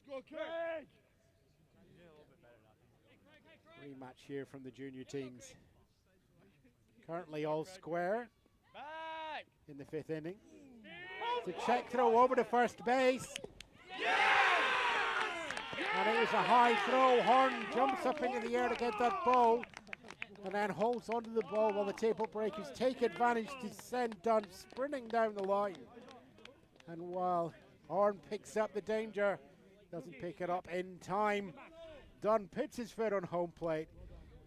Go, Craig. Rematch here from the junior teams. Currently all square Back! in the 5th inning. It's a check throw over to first base. And it was a high throw. Horn jumps up into the air to get that ball and then holds onto the ball while the Tayport Breakers take advantage to send Dunn sprinting down the line. And while Horn picks up the danger, doesn't pick it up in time. Dunn puts his foot on home plate,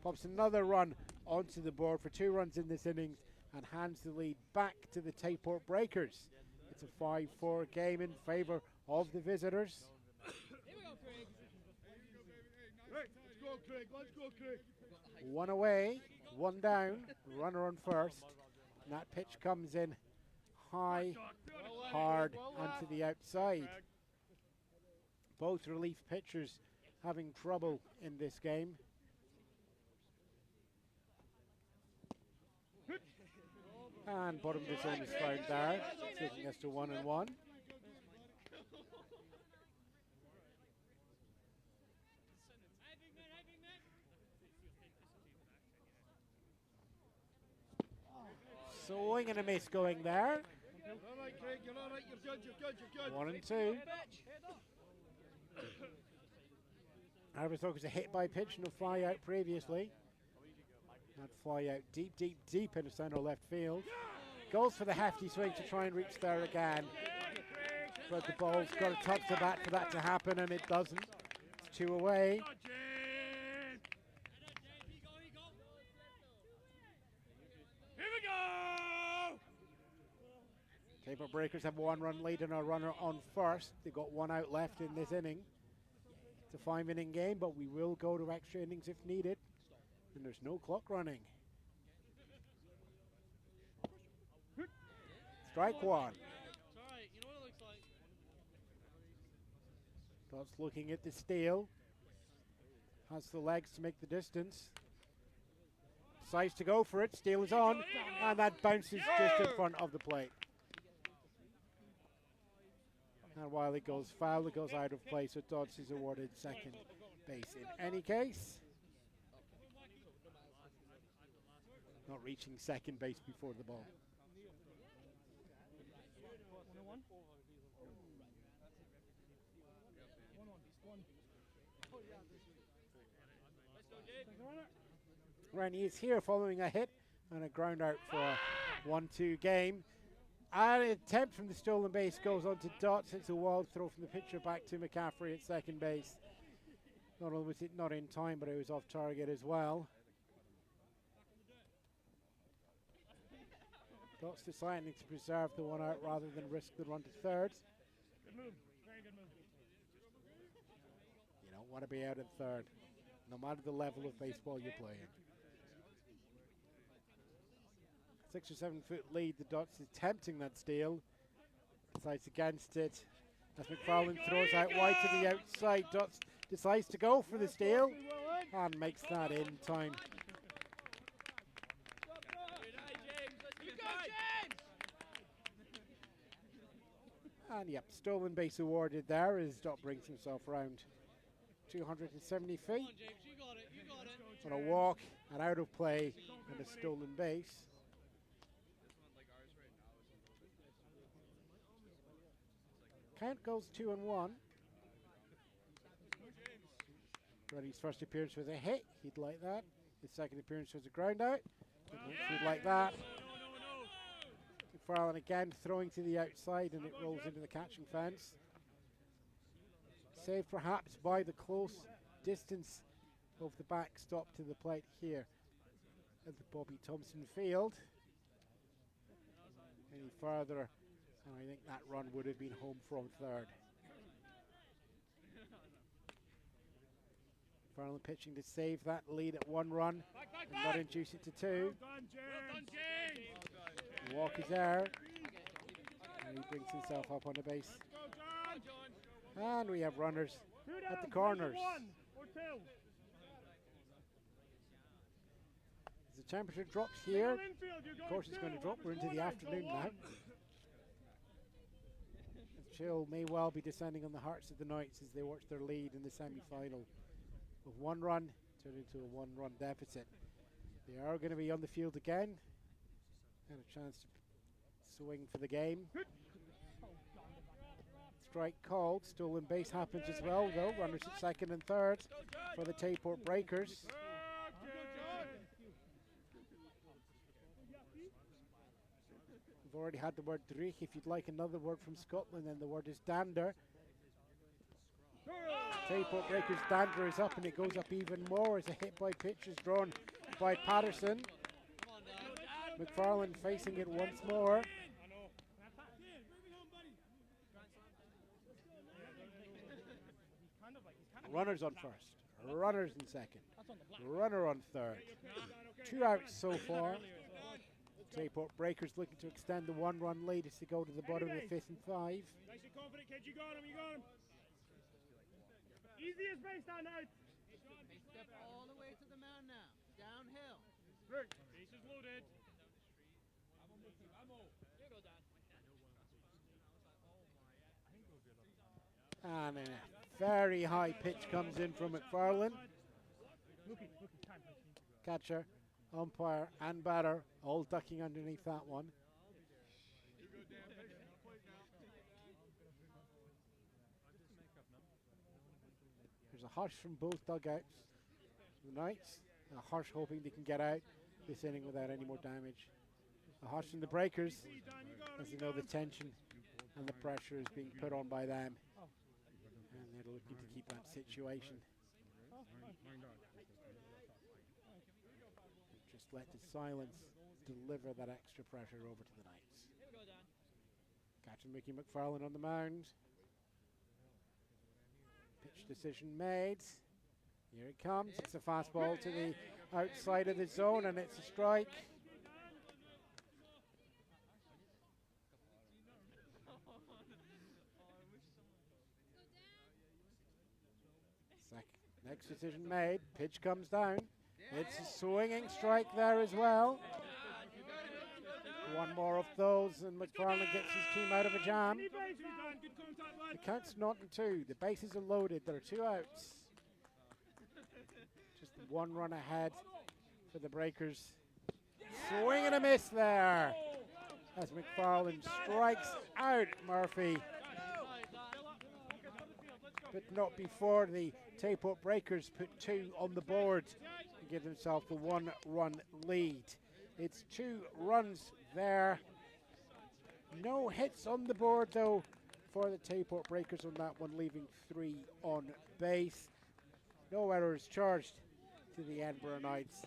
pops another run onto the board for 2 runs in this innings and hands the lead back to the Tayport Breakers. It's a 5-4 game in favour of the visitors. Let's go, Craig. Let's go, Craig. 1 away, 1 down, runner on first. And that pitch comes in high, hard, and to the outside. Both relief pitchers having trouble in this game. And bottom of the zone is found there, taking us to 1-1. Swing and a miss going there. You're all right, Craig. You're all right. You're good. You're good. You're good. 1 and 2. Arizona was a hit by pitch and a fly out previously. That fly out deep, deep, deep into center left field. Goes for the hefty swing to try and reach there again. But the ball's got to touch the bat for that to happen, and it doesn't. It's 2 away. Here we go! Tayport Breakers have 1 run lead and a runner on first. They've got 1 out left in this inning. It's a 5-inning game, but we will go to extra innings if needed. And there's no clock running. Strike 1. Sorry, you know what it looks like? Dots looking at the steal. Has the legs to make the distance. Decides to go for it. Steal is on. And that bounces just in front of the plate. And while it goes foul, it goes out of play. So Dodds is awarded second base. In any case, not reaching second base before the ball. Rennie is here following a hit and a ground out for a 1-2 game. And an attempt from the stolen base goes on to Dots. It's a wild throw from the pitcher back to McCaffrey at second base. Not only was it not in time, but it was off target as well. Dots deciding to preserve the 1 out rather than risk the run to third. Good move. Very good move. You don't want to be out in third, no matter the level of baseball you're playing. 6 or 7 foot lead. The Dots is attempting that steal. Decides against it. As McFarlane throws out wide to the outside, Dots decides to go for the steal and makes that in time. And yep, stolen base awarded there as Dot brings himself around 270 feet. On a walk, and out of play, and a stolen base. Count goes 2-1. Reddy's first appearance was a hit. He'd like that. His second appearance was a ground out. He'd like that. McFarlane again throwing to the outside, and it rolls into the catching fence. Saved perhaps by the close distance of the backstop to the plate here at the Bobby Thompson field. Any further, and I think that run would have been home from third. McFarlane pitching to save that lead at 1 run and not induce it to 2. The walk is there, and he brings himself up on the base. And we have runners at the corners. As the temperature drops here, of course it's going to drop. We're into the afternoon now. The chill may well be descending on the hearts of the Knights as they watch their lead in the semi-final. With 1 run turned into a 1-run deficit. They are going to be on the field again, and a chance to swing for the game. Strike called. Stolen base happens as well, though. Runners at second and third for the Tayport Breakers. We've already had the word Drich. If you'd like another word from Scotland, then the word is dander. Tayport Breakers dander is up, and it goes up even more as a hit by pitch is drawn by Patterson. McFarlane facing it once more. Runners on first, runners in second, runner on third. 2 outs so far. Tayport Breakers looking to extend the 1-run lead as they go to the bottom of the 5th and 5. Nice and confident, kids. You got him. You got him. Easiest base down out. They step all the way to the mound now. Downhill. Base is loaded. And a very high pitch comes in from McFarlane. Catcher, umpire, and batter all ducking underneath that one. There's a hush from both dugouts. The Knights, a hush hoping they can get out this inning without any more damage. A hush from the Breakers, as they know the tension and the pressure is being put on by them. And they're looking to keep that situation. Just let the silence deliver that extra pressure over to the Knights. Captain Mickey McFarlane on the mound. Pitch decision made. Here it comes. It's a fastball to the outside of the zone, and it's a strike. Next decision made. Pitch comes down. It's a swinging strike there as well. One more of those, and McFarlane gets his team out of a jam. The count's 0-2. The bases are loaded. There are 2 outs. Just 1 run ahead for the Breakers. Swing and a miss there as McFarlane strikes out Murphy. But not before the Tayport Breakers put 2 on the board to give themselves the 1-run lead. It's 2 runs there. No hits on the board though for the Tayport Breakers on that one, leaving 3 on base. No errors charged to the Edinburgh Knights.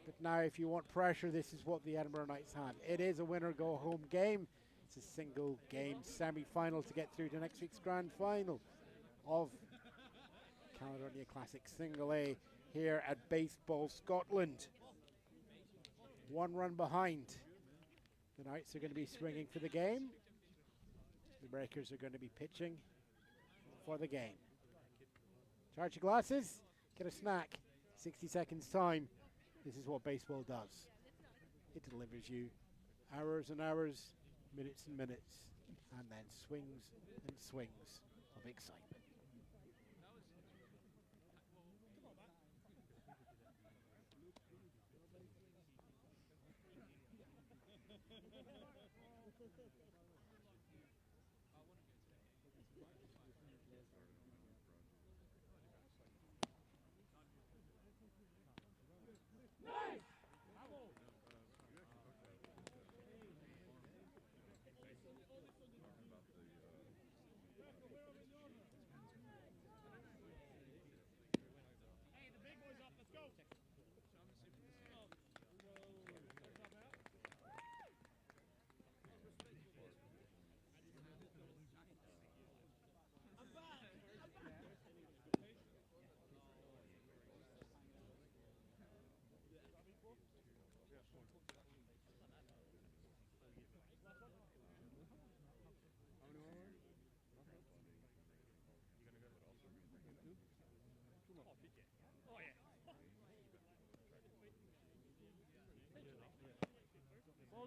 But now if you want pressure, this is what the Edinburgh Knights have. It is a winner-go-home game. It's a single game semi-final to get through to next week's grand final of Caledonia Classic Single A here at Baseball Scotland. 1 run behind. The Knights are going to be swinging for the game. The Breakers are going to be pitching for the game. Charge your glasses, get a snack. 60 seconds time. This is what baseball does. It delivers you hours and hours, minutes and minutes, and then swings and swings of excitement.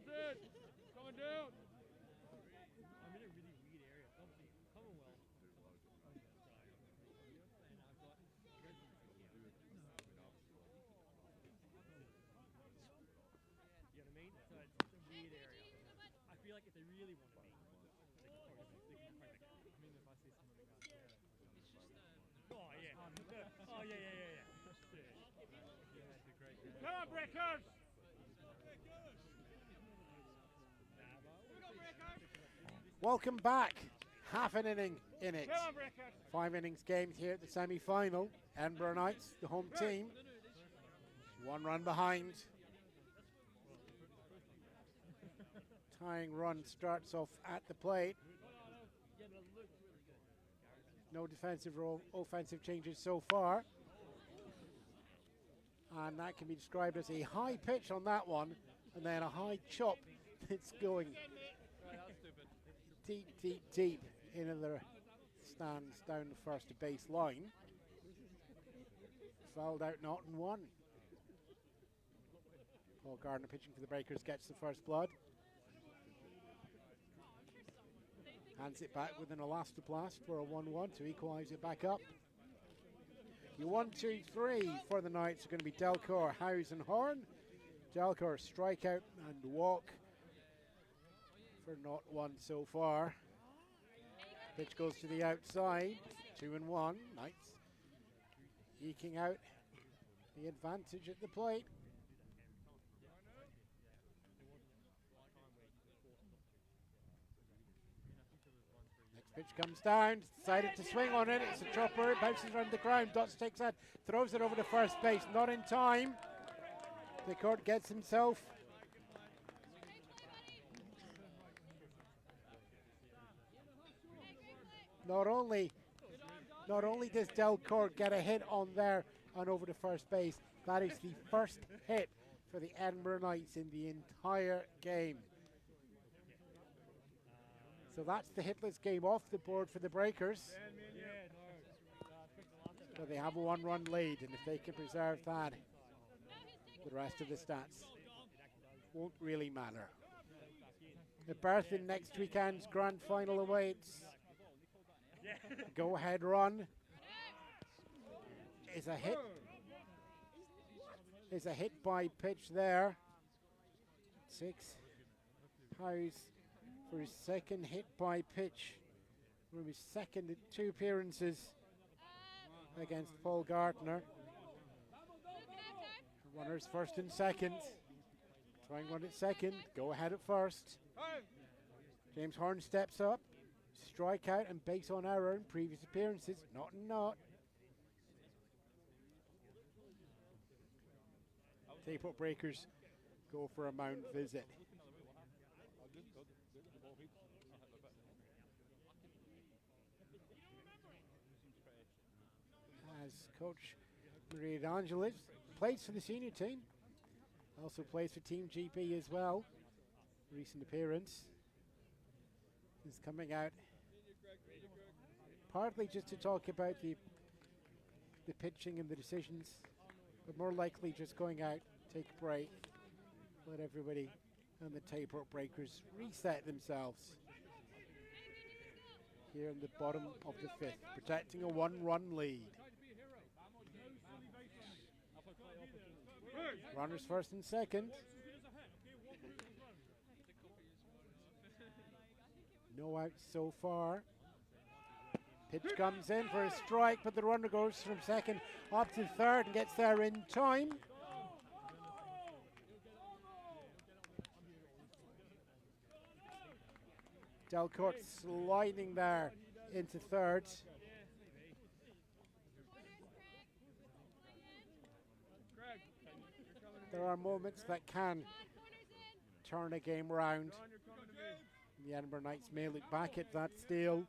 Dude, going down. I'm in a really weird area. Commonwealth. You know what I mean? So it's a weird area. I feel like if they really want to meet, they can probably make it. I mean, if I see someone like that. Oh, yeah. Oh, yeah. Come on, Breakers! Welcome back. Half an inning in it. 5 innings games here at the semi-final. Edinburgh Knights, the home team. 1 run behind. Tying run starts off at the plate. No defensive or offensive changes so far. And that can be described as a high pitch on that one, and then a high chop that's going deep into the stands down the first base line. Fouled out, not in 1. Paul Gardner pitching for the Breakers gets the first blood. Hands it back with an elastoplast for a 1-1 to equalise it back up. Your 1-2-3 for the Knights are going to be Delcor, Howes and Horn. Delcor strikeout and walk for not 1 so far. Pitch goes to the outside, 2-1. Knights eking out the advantage at the plate. Next pitch comes down, decided to swing on it. It's a chopper, it bounces around the ground. Dots takes that, throws it over to first base, not in time. Tayport gets himself not only does Delcourt get a hit on there and over to first base, that is the first hit for the Edinburgh Knights in the entire game. So that's the hitless game off the board for the Breakers. So they have a 1-run lead, and if they can preserve that, the rest of the stats won't really matter. The berth in next weekend's grand final awaits. Go-ahead run is a hit by pitch there. Six Howes for his second hit by pitch from his second 2 appearances against Paul Gardner. Runners first and second. Trying one at second. Go ahead at first. James Horn steps up. Strikeout and base on error in previous appearances. Not. Tayport Breakers go for a mound visit. As Coach Maria D'Angelis plays for the senior team, also plays for Team GB as well. Recent appearance is coming out partly just to talk about the pitching and the decisions, but more likely just going out, take a break, let everybody and the Tayport Breakers reset themselves here in the bottom of the 5th, protecting a 1-run lead. Runners first and second. No outs so far. Pitch comes in for a strike, but the runner goes from second up to third and gets there in time. Delcourt sliding there into third. There are moments that can turn a game around. The Edinburgh Knights may look back at that steal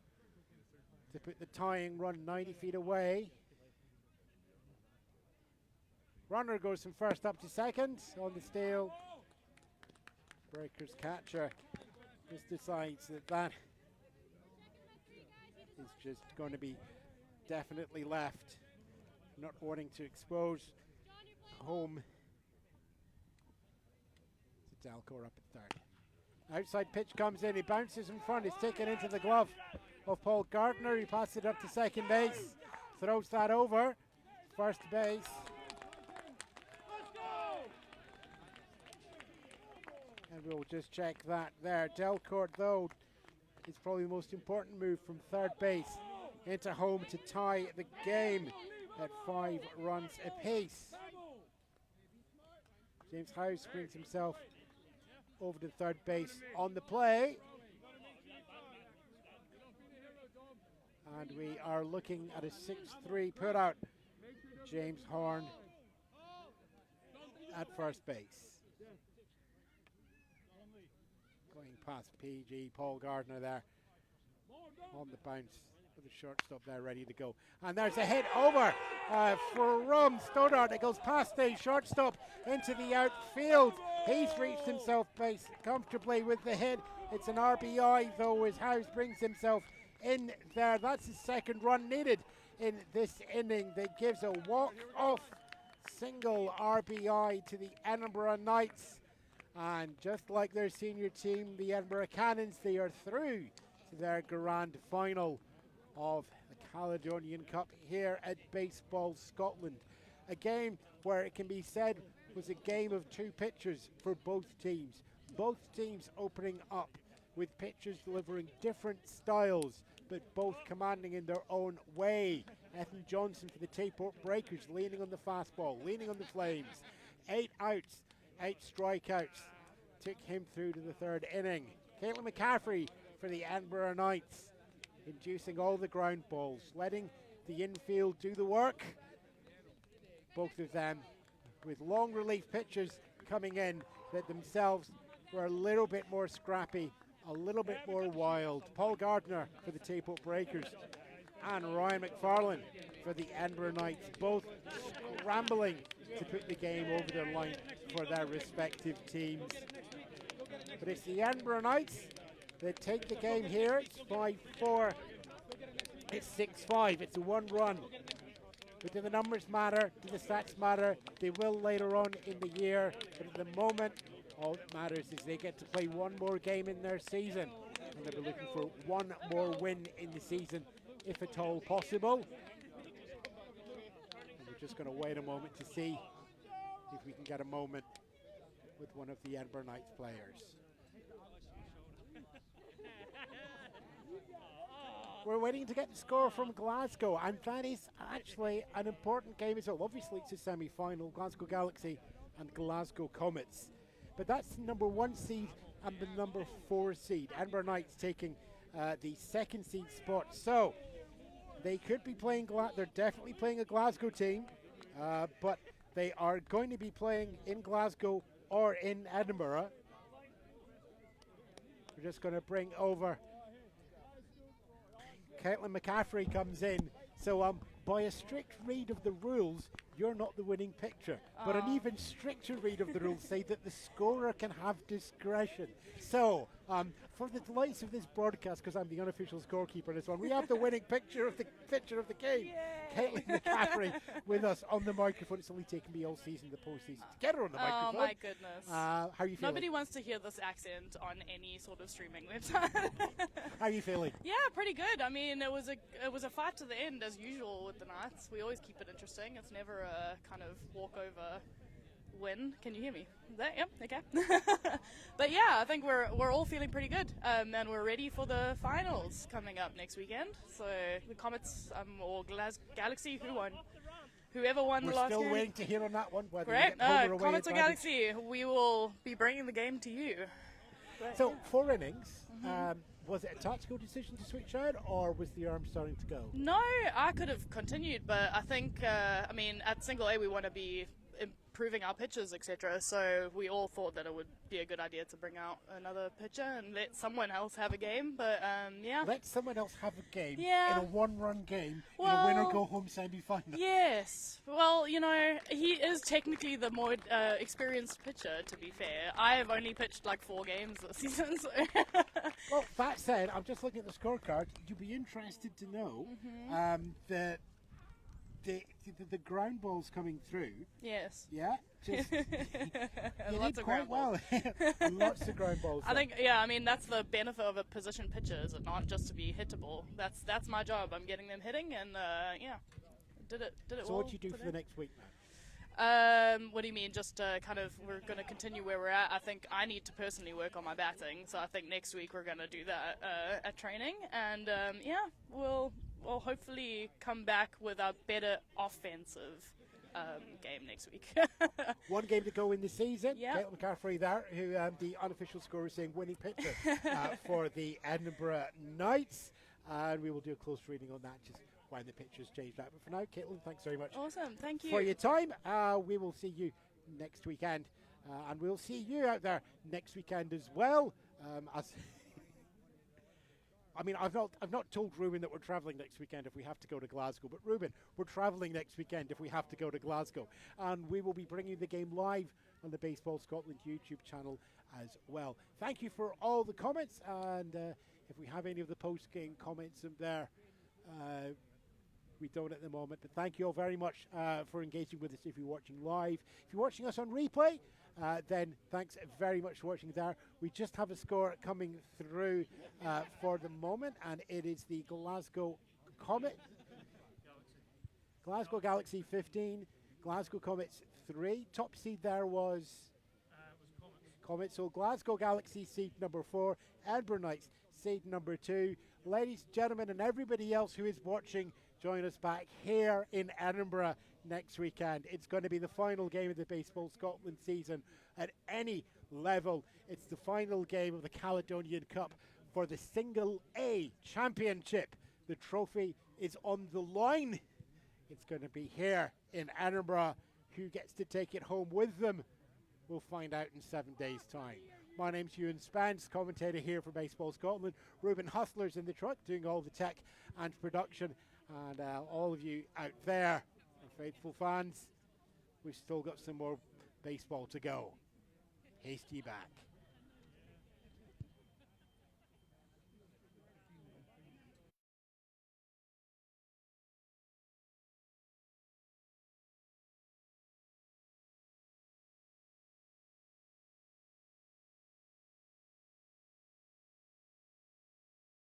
to put the tying run 90 feet away. Runner goes from first up to second on the steal. Breakers catcher just decides that is just going to be definitely left, not wanting to expose home. So Delcourt up at third. Outside pitch comes in, he bounces in front, it's taken into the glove of Paul Gardner. He passes it up to second base, throws that over first base. And we'll just check that there. Delcourt, though, is probably the most important move from third base into home to tie the game at 5 runs apiece. James Howes brings himself over to third base on the play. And we are looking at a 6-3 putout. James Horn at first base. Going past PG, Paul Gardner there on the bounce with the shortstop there ready to go. And there's a hit over from Stoddart. It goes past the shortstop into the outfield. He's reached himself base comfortably with the hit. It's an RBI though, as Howes brings himself in there. That's the second run needed in this inning. That gives a walk-off single RBI to the Edinburgh Knights. And just like their senior team, the Edinburgh Cannons, they are through to their grand final of the Caledonian Cup here at Baseball Scotland. A game where it can be said was a game of 2 pitchers for both teams. Both teams opening up with pitchers delivering different styles, but both commanding in their own way. Ethan Johnson for the Tayport Breakers, leaning on the fastball, leaning on the Flames. 8 outs, 8 strikeouts. Took him through to the 3rd inning. Caitlin McCaffrey for the Edinburgh Knights, inducing all the ground balls, letting the infield do the work. Both of them with long relief pitches coming in that themselves were a little bit more scrappy, a little bit more wild. Paul Gardner for the Tayport Breakers and Ryan McFarlane for the Edinburgh Knights, both scrambling to put the game over their line for their respective teams. But it's the Edinburgh Knights that take the game here. It's 5-4. It's 6-5. It's a 1-run. But do the numbers matter? Do the stats matter? They will later on in the year. But at the moment, all that matters is they get to play one more game in their season. And they'll be looking for one more win in the season, if at all possible. And we're just going to wait a moment to see if we can get a moment with one of the Edinburgh Knights players. We're waiting to get the score from Glasgow, and that is actually an important game as well. Obviously, it's a semi-final, Glasgow Galaxy and Glasgow Comets. But that's the number 1 seed and the number 4 seed. Edinburgh Knights taking the 2nd seed spot. So they could be playing, they're definitely playing a Glasgow team, but they are going to be playing in Glasgow or in Edinburgh. We're just going to bring over Caitlin McCaffrey comes in. So by a strict read of the rules, you're not the winning pitcher. But an even stricter read of the rules say that the scorer can have discretion. So for the delights of this broadcast, because I'm the unofficial scorekeeper in this one, we have the winning pitcher of the game. Yay! Caitlin McCaffrey with us on the microphone. It's only taken me all season, the postseason, to get her on the microphone. Oh my goodness. How are you feeling? Nobody wants to hear this accent on any sort of streaming website. How are you feeling? Yeah, pretty good. I mean, it was a fight to the end as usual with the Knights. We always keep it interesting. It's never a kind of walkover win. Can you hear me? Is that? Yep. Okay. But yeah, I think we're all feeling pretty good, and we're ready for the finals coming up next weekend. So the Comets or Galaxy, whoever won the last game. We're still waiting to hear on that one. Great. Comets or Galaxy, we will be bringing the game to you. So 4 innings. Was it a tactical decision to switch out, or was the arm starting to go? No, I could have continued, but I think, I mean, at single A we want to be improving our pitches, etc. So we all thought that it would be a good idea to bring out another pitcher and let someone else have a game. But yeah. Let someone else have a game in a 1-run game in a winner-go-home semi-final. Yes. Well, you know, he is technically the more experienced pitcher, to be fair. I have only pitched like 4 games this season. So well, that said, I'm just looking at the scorecard. You'd be interested to know that the ground balls coming through. Yes. Yeah. Just you lots did of quite ground well. Lots of ground balls. I think, yeah, I mean, that's the benefit of a position pitcher, is it not just to be hittable. That's my job. I'm getting them hitting, and yeah, did it so well. So what do you do for the next week now? What do you mean? Just kind of, we're going to continue where we're at. I think I need to personally work on my batting, so I think next week we're going to do that at training, and yeah, we'll hopefully come back with a better offensive game next week. 1 game to go in the season. Yep. Caitlin McCaffrey there, who the unofficial scorer is saying winning pitcher for the Edinburgh Knights, and we will do a close reading on that, just why the pitcher's changed that. But for now, Caitlin, thanks very much. Awesome, thank you for your time. We will see you next weekend, and we'll see you out there next weekend as well. I mean, I've not told Ruben that we're travelling next weekend if we have to go to Glasgow, but Ruben, we're travelling next weekend if we have to go to Glasgow, and we will be bringing the game live on the Baseball Scotland YouTube channel as well. Thank you for all the comments, and if we have any of the post-game comments in there, we don't at the moment, but thank you all very much for engaging with us if you're watching live. If you're watching us on replay, then thanks very much for watching there. We just have a score coming through for the moment, and it is the Glasgow Galaxy 15, Glasgow Comets 3. Top seed there was Comets. So Glasgow Galaxy seed number 4, Edinburgh Knights seed number 2. Ladies, gentlemen, and everybody else who is watching, join us back here in Edinburgh next weekend. It's going to be the final game of the Baseball Scotland season at any level. It's the final game of the Caledonian Cup for the Single A Championship. The trophy is on the line. It's going to be here in Edinburgh. Who gets to take it home with them? We'll find out in 7 days' time. My name's Ewan Spence, commentator here for Baseball Scotland. Ruben Hustler's in the truck doing all the tech and production. And all of you out there, our faithful fans, we've still got some more baseball to go. Hasty back.